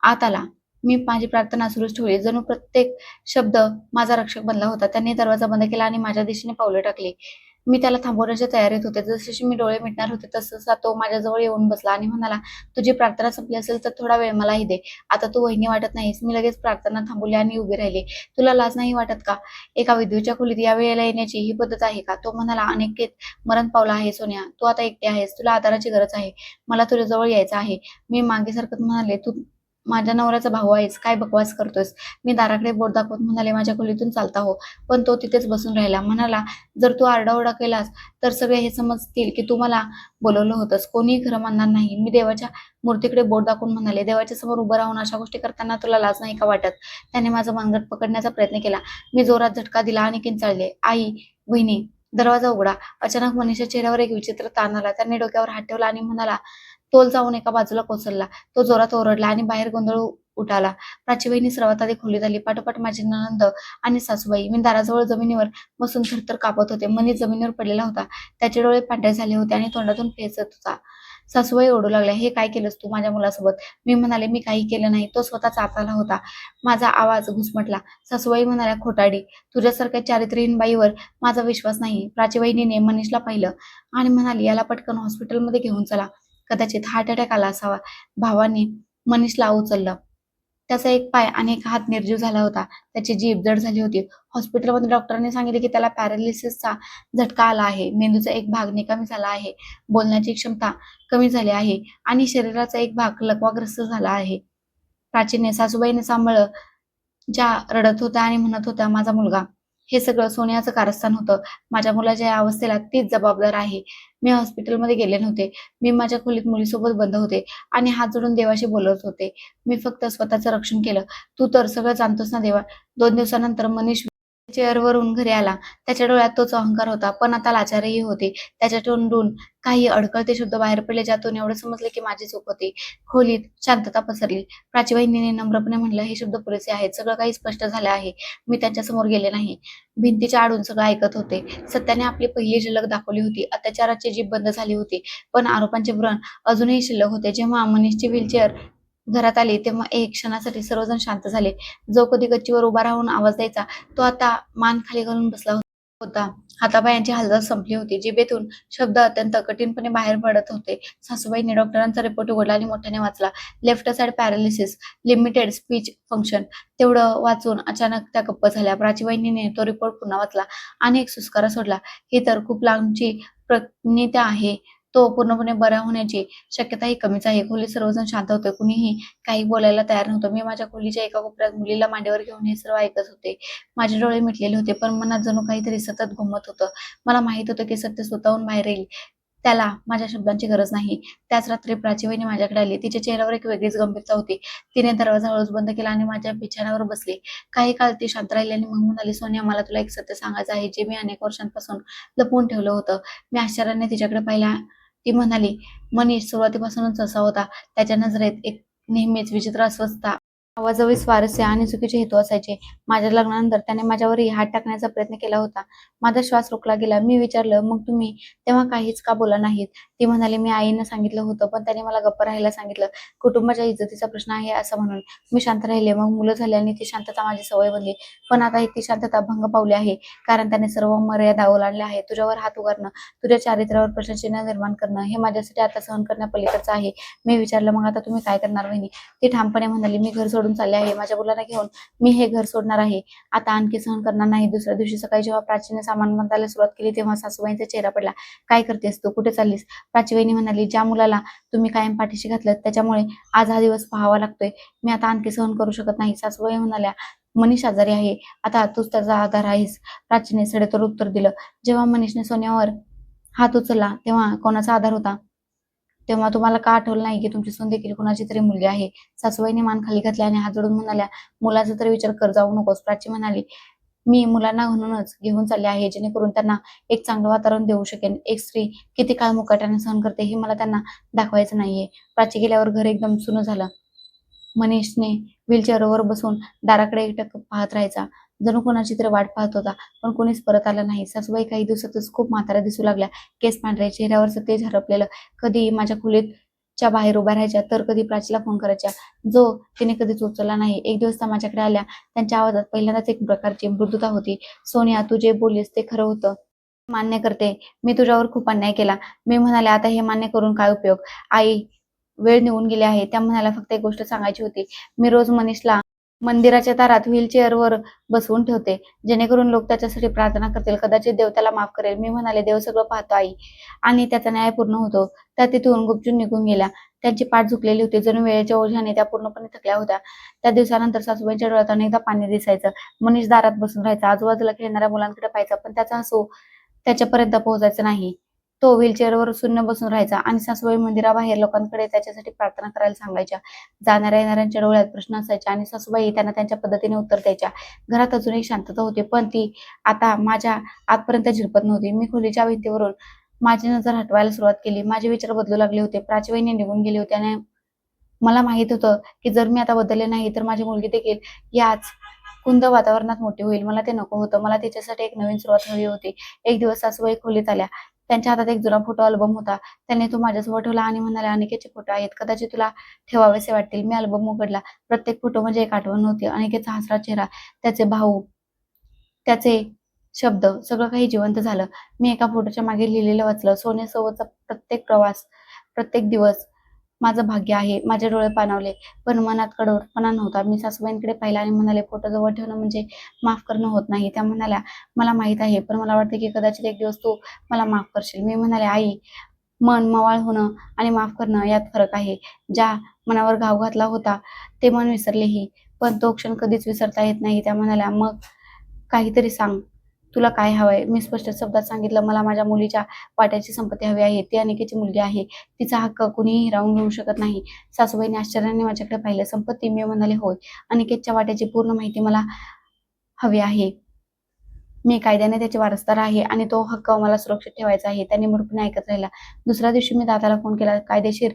आत आला. मी माझी प्रार्थना सुरूच ठेवली. जणू प्रत्येक शब्द माझा रक्षक बनला होता. त्यांनी दरवाजा बंद केला आणि माझ्या दिशेने पावले टाकली. मी त्याला थांबवण्याच्या तयारीत होते. जसजशी मी डोळे मिटणार होते तसतसा तो माझ्याजवळ येऊन बसला आणि म्हणाला, तुझी प्रार्थना संपली असेल तर थोडा वेळ मलाही दे. आता तू वहिनी वाटत नाहीस. मी लगेच प्रार्थना थांबवली आणि उभी राहिली. तुला लाज नाही वाटत का? एका विधवेच्या खोलीत या वेळेला येण्याची ही पद्धत आहे का? तो म्हणाला, अनिकेत मरण पावला आहे सोन्या. तू आता एकटी आहेस. तुला आधाराची गरज आहे. मला तुझ्याजवळ यायचं आहे. मी मागे सरकत म्हणाले, तू माझ्या नवऱ्याचा भाऊ आहेस. काय बकवास करतोयस? मी दाराकडे बोट दाखवत म्हणाले, माझ्या खोलीतून चालता हो. पण तो तिथेच बसून राहिला. म्हणाला, जर तू आरडाओरडा केलास तर सगळे हे समजतील की तू मला बोलवलं होतंस. कोणीही खरं मानणार नाही. मी देवाच्या मूर्तीकडे बोट दाखवून म्हणाले, देवाच्या समोर उभं राहून अशा गोष्टी करताना तुला लाज नाही का वाटत? त्याने माझं मनगट पकडण्याचा प्रयत्न केला. मी जोरात झटका दिला आणि किंचाळले, आई, वहिनी, दरवाजा उघडा. अचानक मनीषच्या चेहऱ्यावर एक विचित्र ताण आला. त्याने डोक्यावर हात ठेवला आणि म्हणाला, तोल जाऊन एका बाजूला कोसळला. तो जोरात ओरडला आणि बाहेर गोंधळ उडाला. प्राची सर्वात आधी खोलीत आली. पाठोपाठ माझी नणंद आणि सासूबाई. मी दाराजवळ जमिनीवर बसून थरथर कापत होते. मनीष जमिनीवर पडलेला होता. त्याचे डोळे पांढरे झाले होते आणि तोंडातून फेस येत होता. सासूबाई ओरडू लागल्या, हे काय केलंस तू माझ्या मुलासोबत? मी म्हणाले, मी काही केलं नाही. तो स्वतःच आत आला होता. माझा आवाज घुसमटला. सासूबाई म्हणाल्या, खोटाडी, तुझ्यासारख्या चारित्र्यहीन बाईवर माझा विश्वास नाही. प्राची मनीषला पाहिलं आणि म्हणाली, याला पटकन हॉस्पिटलमध्ये घेऊन चला. कदाचित हार्ट अटॅक आला असावा. भावाने मनीषला उचललं. त्याचा एक पाय आणि एक हात निर्जीव झाला होता. त्याची जीभ जड झाली होती. हॉस्पिटलमध्ये डॉक्टरांनी सांगितले की त्याला पॅरालिसिसचा झटका आला आहे. मेंदूचा एक भाग निकामी झाला आहे. बोलण्याची क्षमता कमी झाली आहे आणि शरीराचा एक भाग लकवाग्रस्त झाला आहे. प्राचीने सासूबाईने सांभाळलं. ज्या रडत होत्या आणि म्हणत होत्या, माझा मुलगा. हे सगळं सोनियाचं कारस्थान होतं. माझ्या मुलाच्या या अवस्थेला तीच जबाबदार आहे. मी हॉस्पिटलमध्ये गेले नव्हते. मी माझ्या खोलीत मुलीसोबत बंद होते आणि हात जोडून देवाशी बोलत होते. मी फक्त स्वतःचं रक्षण केलं. तू तर सगळं जाणतोस ना देवा. 2 दिवसानंतर मनीष चेअरवरून घरी आला. त्याच्या डोळ्यात तोच अहंकार होता, पण आता लाचारही होते. त्याच्या तोंडून काही अडकळते शब्द बाहेर पडले, ज्यातून एवढं समजले की माझी चूक होती. खोलीत शांतता पसरली. प्राची नम्रपणे म्हणलं, हे शब्द पुरेसे आहेत. सगळं काही स्पष्ट झालं आहे. मी त्यांच्यासमोर गेले नाही. भिंतीच्या आडून सगळं ऐकत होते. सत्याने आपली पहिली झलक दाखवली होती. अत्याचाराची जीभ बंद झाली होती, पण आरोपांचे व्रण अजूनही शिल्लक होते. जेव्हा मनीषची व्हीलचेअर घरात आली तेव्हा एक क्षणासाठी सर्वजण शांत झाले. जो कधी गच्चीवर उभा राहून आवाज द्यायचा, तो आता मान खाली घालून बसला होता. हातापायांची हालचाल संपली होती. जिभेतून शब्द अत्यंत कठीणपणे बाहेर पडत होते. सासूबाईंनी डॉक्टरांचा रिपोर्ट उघडला आणि मोठ्याने वाचला. Left side paralysis, limited speech function. तेवढं वाचून अचानक त्या गप्प झाल्या. प्राची तो रिपोर्ट पुन्हा वाचला आणि एक सुस्कारा सोडला. ही तर खूप लांबची परिणीती आहे. तो पूर्णपणे बरा होण्याची शक्यताही कमीच आहे. खोलीत सर्वजण शांत होते. कुणीही काही बोलायला तयार नव्हतं. मी माझ्या खोलीच्या एका कोपऱ्यात मुलीला मांडीवर घेऊन हे सर्व ऐकत होते. माझे डोळे मिटलेले होते, पण मनात जणू काहीतरी सतत घुमत होतं. मला माहित होतं की सत्य स्वतःहून बाहेर येईल. त्याला माझ्या शब्दांची गरज नाही. त्याच रात्री प्राची माझ्याकडे आली. तिच्या चेहऱ्यावर एक वेगळीच गंभीरता होती. तिने दरवाजा हळूच बंद केला आणि माझ्या बिछाण्यावर बसली. काही काळ ती शांत राहिली आणि मग म्हणाली, सोनिया, मला तुला एक सत्य सांगायचं आहे, जे मी अनेक वर्षांपासून लपवून ठेवलं होतं. मी आश्चर्याने तिच्याकडे पाहिला. ती म्हणाली, मनीष सुरुवातीपासूनच असा होता. त्याच्या नजरेत एक नेहमीच विचित्र अस्वस्थता आवाजावी स्वारस्य आणि चुकीचे हेतू असायचे. माझ्या लग्नानंतर त्याने माझ्यावरही हात टाकण्याचा प्रयत्न केला होता. माझा श्वास रोखला गेला. मी विचारलं, "मग तुम्ही तेव्हा काहीच का बोलला नाहीत?" ती म्हणाली, "मी आईनं सांगितलं होतं, पण त्याने मला गप्प राहायला सांगितलं. कुटुंबाच्या इज्जतीचा प्रश्न आहे असं म्हणून." मी शांत राहिले. मग मुलं झाली आणि ती शांतता माझी सवय बनली. पण आता ती शांतता भंग पावली आहे. कारण त्याने सर्व मर्यादा ओलांडल्या आहेत. तुझ्यावर हात उगारणं, तुझ्या चारित्र्यावर प्रश्नचिन्ह निर्माण करणं, हे माझ्यासाठी आता सहन करण्यापलीकडचं आहे. मी विचारलं, "मग आता तुम्ही काय करणार वहिनी?" ती ठामपणे म्हणाली, "मी घर सोडून चालले आहे. माझ्या मुलांना घेऊन मी हे घर सोडणार आहे. आता आणखी सहन करणार नाही." दुसऱ्या दिवशी सकाळी जेव्हा प्राचीने सामान बांधायला सुरुवात केली, तेव्हा सासूबाईंचा चेहरा पडला. "काय करतेस तू? कुठे चाललीस?" प्राचीवहिनी म्हणाली, "ज्या मुलाला तुम्ही कायम पाठीशी घातलंत, त्याच्यामुळे आज हा दिवस पाहावा लागतोय. मी आता आणखी सहन करू शकत नाही." सासूबाई म्हणाल्या, "मनीष आजारी आहे. आता तूच त्याचा आधार आहेस." प्राचीने सडेतोड उत्तर दिलं. जेव्हा मनीषने सोन्यावर हात उचलला, तेव्हा कोणाचा आधार होता? तेव्हा तुम्हाला का आठवलं नाही की तुमची सून देखील कुणाची तरी मुलगी आहे? सासूबाईंनी मान खाली घातली आणि हात जोडून म्हणाल्या, "मुलाचा तरी विचार कर, जाऊ नकोस." प्राची म्हणाली, "मी मुलांना म्हणूनच घेऊन चालले आहे, जेणेकरून त्यांना एक चांगलं वातावरण देऊ शकेन. एक स्त्री किती काळ मुकाट्याने सहन करते हे मला त्यांना दाखवायचं नाहीये." प्राची गेल्यावर घर एकदम सुनं झालं. मनीषने व्हीलचेअरवर बसून दाराकडे एकटक पाहत राहायचा. जणू कोणाची तरी वाट पाहत होता, पण कोणीच परत आलं नाही. सासूबाई काही दिवसातच खूप म्हाताऱ्या दिसू लागल्या. केस पांढरे, चेहऱ्यावरचं तेज हरपलेलं. कधी माझ्या खोलीच्या बाहेर उभ्या राहायच्या, तर कधी प्राचीला फोन करायच्या, जो तिने कधीच उचलला नाही. एक दिवस त्या माझ्याकडे आल्या. त्यांच्या आवाजात पहिल्यांदाच एक प्रकारची मृदुता होती. "सोनिया, तू जे बोललीस ते खरं होतं. मान्य करते, मी तुझ्यावर खूप अन्याय केला." मी म्हणाले, "आता हे मान्य करून काय उपयोग? आई, वेळ निघून गेली आहे." त्या म्हणाल्या, "फक्त एक गोष्ट सांगायची होती. मी रोज मनीषला मंदिराच्या दारात व्हीलचेअरवर बसवून ठेवते, जेणेकरून लोक त्याच्यासाठी प्रार्थना करतील. कदाचित देव त्याला माफ करेल." मी म्हणाले, "देव सगळं पाहतो आई, आणि त्याचा न्याय पूर्ण होतो." त्या तिथून गुपचूप निघून गेल्या. त्यांची पाठ झुकलेली होती. जणू वेळेच्या ओझ्याने त्या पूर्णपणे थकल्या होत्या. त्या दिवसानंतर सासूबाईंच्या डोळ्यात अनेकदा पाणी दिसायचं. मनीष दारात बसून राहायचा. आजूबाजूला खेळणाऱ्या मुलांकडे पाहायचा, पण त्याचं हसू त्याच्यापर्यंत पोहोचायचं नाही. तो व्हीलचेअरवर शून्य बसून राहायचा आणि सासूबाई मंदिराबाहेर लोकांकडे त्याच्यासाठी प्रार्थना करायला सांगायच्या. जाणाऱ्या-येणाऱ्यांच्या डोळ्यात प्रश्न असायचे आणि सासूबाई त्यांना त्यांच्या पद्धतीने उत्तर द्यायच्या. घरात अजूनही शांतता होती, पण ती आता माझ्या आतपर्यंत झिरपत नव्हती. मी खोलीच्या भिंतीवरून माझी नजर हटवायला सुरुवात केली. माझे विचार बदलू लागले होते. प्राची निघून गेली होती आणि मला माहीत होतं की जर मी आता बदलले नाही, तर माझी मुलगी देखील याच कुंद वातावरणात मोठी होईल. मला ते नको होतं. मला तिच्यासाठी एक नवीन सुरुवात हवी होती. एक दिवस सासूबाई खोलीत आल्या. त्यांच्या हातात एक जुना फोटो अल्बम होता. त्यांनी तो माझ्यासमोर ठेवला आणि म्हणाल्या, "अनिकेतचे फोटो आहेत. कदाचित तुला ठेवावेसे वाटतील." मी अल्बम उघडला. प्रत्येक फोटो म्हणजे एक आठवण होती. अनिकेतचा हसरा चेहरा, त्याचे भाऊ, त्याचे शब्द, सगळं काही जिवंत झालं. मी एका फोटोच्या मागे लिहिलेलं वाचलं, "सोन्यासोबतचा प्रत्येक प्रवास, प्रत्येक दिवस माझं भाग्य आहे." माझे डोळे पाणावले, पण मनात कठोरपणा नव्हता. मी सासूबाईंकडे पाहिलं आणि म्हणाले, "फोटो जवळ ठेवणं म्हणजे माफ करणं होत नाही." त्या म्हणाल्या, "मला माहीत आहे, पण मला वाटतं की कदाचित एक दिवस तू मला माफ करशील." मी म्हणाले, "आई, मन मवाळ होणं आणि माफ करणं यात फरक आहे. ज्या मनावर घाव घातला होता, ते मन विसरलेही, पण तो क्षण कधीच विसरता येत नाही." त्या म्हणाल्या, "मग काहीतरी सांग. तुला काय हवंय?" मी स्पष्ट शब्दात सांगितलं, "मला माझ्या मुलीच्या वाट्याची संपत्ती हवी आहे. ती अनिकेतची मुलगी आहे. तिचा हक्क कुणीही हिरावून घेऊ शकत नाही." सासूबाईंनी आश्चर्याने माझ्याकडे पाहिलं. "संपत्ती?" मी म्हणाले, "होय. अनिकेतच्या वाट्याची पूर्ण माहिती मला हवी आहे. मी कायद्याने त्याचे वारसदार आहे आणि तो हक्क मला सुरक्षित ठेवायचा आहे." त्यांनी मूर्खपणे ऐकत राहिला. दुसऱ्या दिवशी मी दादाला फोन केला. कायदेशीर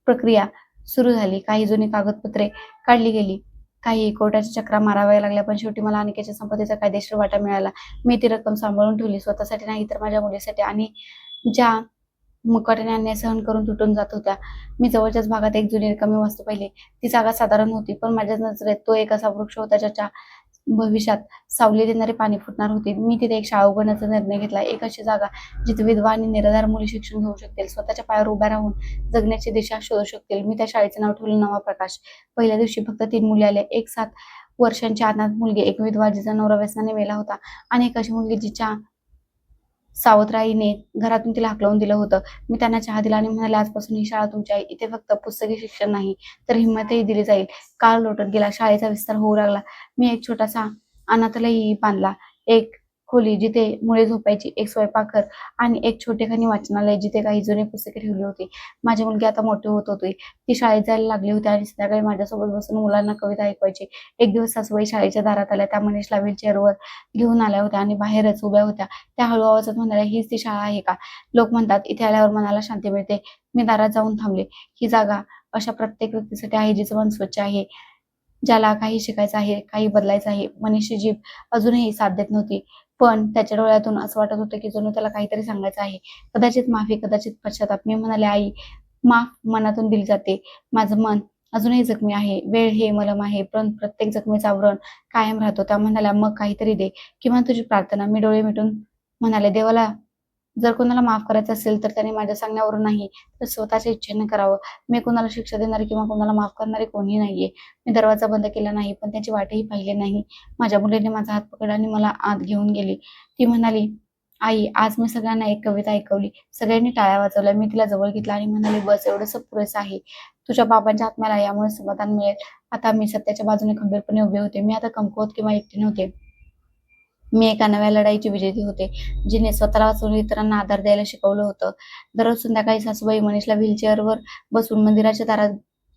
प्रक्रिया सुरू झाली. काही जुनी कागदपत्रे काढली गेली. काही कोर्टाच्या चकरा माराव्या लागल्या, पण शेवटी मला अनिकेतच्या संपत्तीचा कायदेशीर वाटा मिळाला. मी ती रक्कम सांभाळून ठेवली, स्वतःसाठी नाही, तर माझ्या मुलीसाठी, आणि ज्या मुकाट्याने अन्याय सहन करून तुटून जात होत्या. मी जवळच्याच भागात एक जुनी रिकामी वास्तू पाहिली. ती जागा साधारण होती, पण माझ्या नजरेत तो एक असा वृक्ष होता ज्याच्या भविष्यात सावली देणारी पाने फुटणार होती. मी तिथे एक शाळा उघडण्याचा निर्णय घेतला. एक अशी जागा जिथे विधवा आणि निराधार मुली शिक्षण घेऊ शकतील, स्वतःच्या पायावर उभ्या राहून जगण्याची दिशा शोधू शकतील. मी त्या शाळेचं नाव ठेवलं नवा प्रकाश. पहिल्या दिवशी फक्त 3 मुली आल्या. एक 7 वर्षांची अनाथ मुलगी, एक विधवा जिचा नवरा व्यसनाने मेला होता, आणि एक अशी मुलगी जिच्या सावत्राईने घरातून तिला हाकलवून दिलं होतं. मी त्यांना चहा दिला आणि म्हणाले, "आजपासून ही शाळा तुमची आहे. इथे फक्त पुस्तकी शिक्षण नाही, तर हिंमतही दिली जाईल." काळ लोटत गेला. शाळेचा विस्तार होऊ लागला. मी एक छोटासा अनाथालयही बांधला. एक खोली जिथे मुले झोपायची, एक स्वयंपाकघर आणि एक छोटेखानी वाचनालय जिथे काही जुनी पुस्तके ठेवली होती. माझी मुलगी आता मोठी होत होती. ती शाळेत जायला लागली होती आणि संध्याकाळी माझ्यासोबत बसून मुलांना कविता ऐकवायची. एक दिवस सासूबाई शाळेच्या दारात आल्या. त्या मनीषला व्हीलचेअरवर घेऊन आल्या होत्या आणि बाहेरच उभ्या होत्या. त्या हळू आवाजात म्हणाल्या, "हीच ती शाळा आहे का? लोक म्हणतात इथे आल्यावर मनाला शांती मिळते." मी दारात जाऊन थांबले. ही जागा अशा प्रत्येक व्यक्तीसाठी आहे जिचं मन स्वच्छ आहे, ज्याला काही शिकायचं आहे, काही बदलायचं आहे. मनीषची जीभ अजूनही साथ देत नव्हती. पण त्याच्या डोळ्यातून असं वाटत होतं, की जणू त्याला काहीतरी सांगायचं आहे. कदाचित माफी, कदाचित पश्चाताप. मी म्हणाले, "आई, माफ मनातून दिली जाते. माझं मन अजूनही जखमी आहे. वेळ हे मलम आहे, पण प्रत्येक जखमेचा व्रण कायम राहतो." त्या म्हणाल्या, "मग काहीतरी दे, किमान तुझी प्रार्थना." मी डोळे मिटून म्हणाले, "देवाला जर कोणाला माफ करायचं असेल, तर त्याने माझ्या सांगण्यावरून नाही, तर स्वतःच्या इच्छेने करावं. मी कोणाला शिक्षा देणारी किंवा कोणाला माफ करणारी कोणी नाहीये." मी दरवाजा बंद केला नाही, पण त्याची वाटही पाहिली नाही. माझ्या मुलीने माझा हात पकडला आणि मला आत घेऊन गेली. ती म्हणाली, "आई, आज मी सगळ्यांना एक कविता ऐकवली." सगळ्यांनी टाळ्या वाजवल्या. मी तिला जवळ घेतलं आणि म्हणाले, "बस, एवढंसं पुरेसं आहे. तुझ्या बाबांच्या आत्म्याला यामुळे समाधान मिळेल." आता मी सत्याच्या बाजूने खंबीरपणे उभे होते. मी आता कमकुवत किंवा एकटे नव्हते. मी एका नव्या लढाईची विजेती होते, जिने स्वतःला वाचवून इतरांना आधार द्यायला शिकवलं होतं. दररोज संध्याकाळी सासूबाई मनीषला व्हीलचेअरवर बसवून मंदिराच्या दारात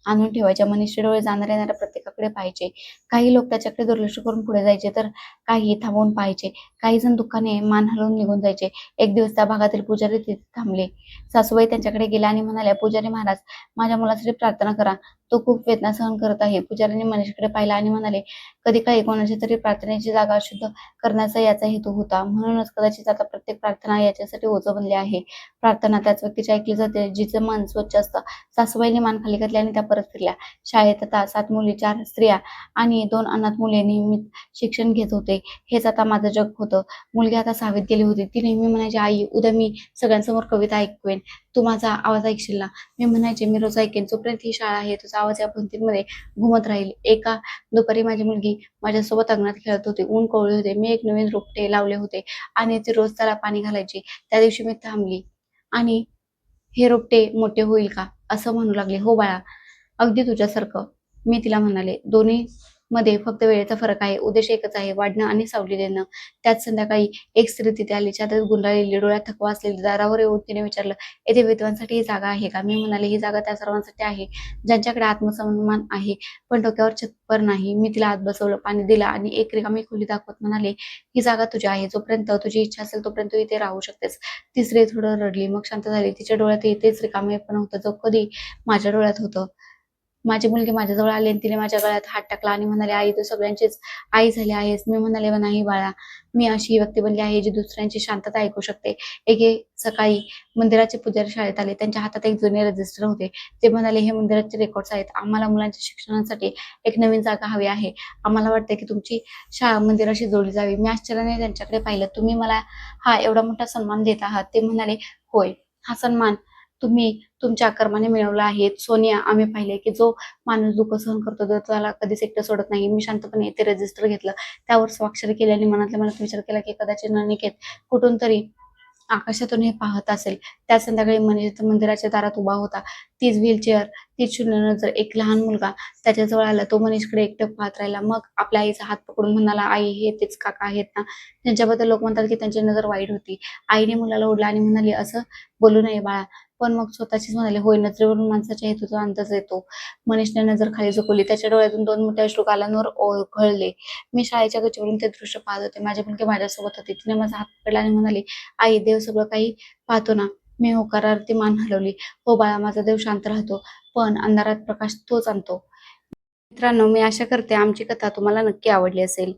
आणून ठेवायच्या. मनीषचे डोळे जाणाऱ्या-येणाऱ्या प्रत्येकाकडे पाहायचे. काही लोक त्याच्याकडे दुर्लक्ष करून पुढे जायचे, तर काही थांबवून पाहायचे. काही जण दुःखाने मान हलवून निघून जायचे. एक दिवस त्या भागातील पुजारी तिथे थांबले. सासूबाई त्यांच्याकडे गेल्या आणि म्हणाल्या, "पुजारी महाराज, माझ्या मुलासाठी प्रार्थना करा. तो खूप वेदना सहन करत आहे." पुजाऱ्यांनी मनीषकडे पाहिलं आणि म्हणाले, "कधी काळी कोणाच्या तरी प्रार्थनेची जागा अशुद्ध करण्याचा याचा हेतू होता. म्हणूनच कदाचित आता प्रत्येक प्रार्थना याच्यासाठी ओझं बनली आहे. प्रार्थना त्याच व्यक्तीची ऐकली जाते, जिचं मन स्वच्छ असतं." सासूबाईंनी मान खाली घातली आणि त्या परत फिरल्या. शाळेत आता 7 मुली, 4 स्त्रिया आणि 2 अनाथ मुले नियमित शिक्षण घेत होते. हेच आता माझं जग होतं. मुलगी आता 6वीत गेली होती. ती नेहमी म्हणायची, "आई, उद्या मी सगळ्यांसमोर कविता ऐकवेन. तू माझा आवाज ऐकशील ना?" मी म्हणायचे, "मी रोज ऐकेन. जोपर्यंत ही शाळा आहे, तुझा आवाज या भिंतींमध्ये घुमत राहील." एका दुपारी माझी मुलगी माझ्यासोबत अंगणात खेळत होती. ऊन कोवळे होते. मी एक नवीन रोपटे लावले होते आणि ती रोज त्याला पाणी घालायची. त्या दिवशी मी थांबली आणि "हे रोपटे मोठे होईल का?" असं म्हणू लागली. "हो बाळा, अगदी तुझ्यासारखं." मी तिला म्हणाले, "दोन्हीमध्ये फक्त वेळेचा फरक आहे. उद्देश एकच आहे, वाढणं आणि सावली देणं." त्याच संध्याकाळी एक स्त्री तिथे आली. चादरीत गुंडाळलेली, डोळ्यात थकवा असलेली. दारावर येऊन तिने विचारलं, "येथे विधवांसाठी ही जागा आहे का?" मी म्हणाले, "ही जागा त्या सर्वांसाठी आहे, ज्यांच्याकडे आत्मसन्मान आहे, पण डोक्यावर छप्पर नाही." मी तिला आत बसवलं, पाणी दिलं आणि एक रिकामी खोली दाखवत म्हणाले, "ही जागा तुझी आहे. जोपर्यंत तुझी इच्छा असेल, तोपर्यंत तू इथे राहू शकतेस." ती स्त्री थोडं रडली, मग शांत झाली. तिच्या डोळ्यातही तेच रिकामेपण होतं, जो कधी माझ्या डोळ्यात होतं. माझी मुलगी माझ्याजवळ आली आणि तिने माझ्या गळ्यात हात टाकला आणि म्हणाली, "आई, तू सगळ्यांचीच आई झाली आहेस." मी म्हणाले, "नाही बाळा, मी अशी व्यक्ती बनली आहे, जी दुसऱ्यांची शांतता ऐकू शकते." एके सकाळी मंदिराचे पुजारी शाळेत आले. त्यांच्या हातात एक जुने रजिस्टर होते. ते म्हणाले, "हे मंदिराचे रेकॉर्ड्स आहेत. आम्हाला मुलांच्या शिक्षणासाठी एक नवीन जागा हवी आहे. आम्हाला वाटते की तुमची शाळा मंदिराशी जोडली जावी." मी आश्चर्याने त्यांच्याकडे पाहिलं. "तुम्ही मला हा एवढा मोठा सन्मान देत आहात?" ते म्हणाले, "होय. हा सन्मान तुम्ही तुमच्या कर्माने मिळवला आहे. सोनिया, आम्ही पाहिले की जो माणूस दुःख सहन करतो, तो त्याला कधीच एकटं सोडत नाही." मी शांतपणे ते रजिस्टर घेतलं. त्यावर स्वाक्षरी केली आणि मनातल्या मनात विचार केला की कदाचित अनिकेत कुठून तरी आकाशातून हे पाहत असेल. त्या संध्याकाळी मनीष मंदिराच्या दारात उभा होता. तीच व्हीलचेअर, तीच शून्य नजर. एक लहान मुलगा त्याच्याजवळ आला. तो मनीषकडे एकटक पाहत राहिला. मग आपल्या आईचा हात पकडून म्हणाला, "आई, हे तेच काका आहेत ना, ज्यांच्याबद्दल लोक म्हणतात की त्यांची नजर वाईट होती." आईने मुलाला ओढलं आणि म्हणाली, "असं बोलू नये बाळा." पण मग स्वतःशीच म्हणाले, "होय, नजरेवरून माणसाच्या हेतूचा अंदाज येतो." मनीषने नजर खाली झुकवली. त्याच्या डोळ्यातून 2 मोठे अश्रू गालांवर ओघळले. मी शाळेच्या गच्चीवरून ते दृश्य पाहत होते. माझी मुलगी माझ्यासोबत होती. तिने माझा हात पकडला आणि म्हणाली, "आई, देव सगळं काही पाहतो ना?" मी होकारार्थी मान हलवली. "हो बाळा, माझा देव शांत राहतो, पण अंधारात प्रकाश तोच आणतो." मित्रांनो, मी आशा करते आमची कथा तुम्हाला नक्की आवडली असेल.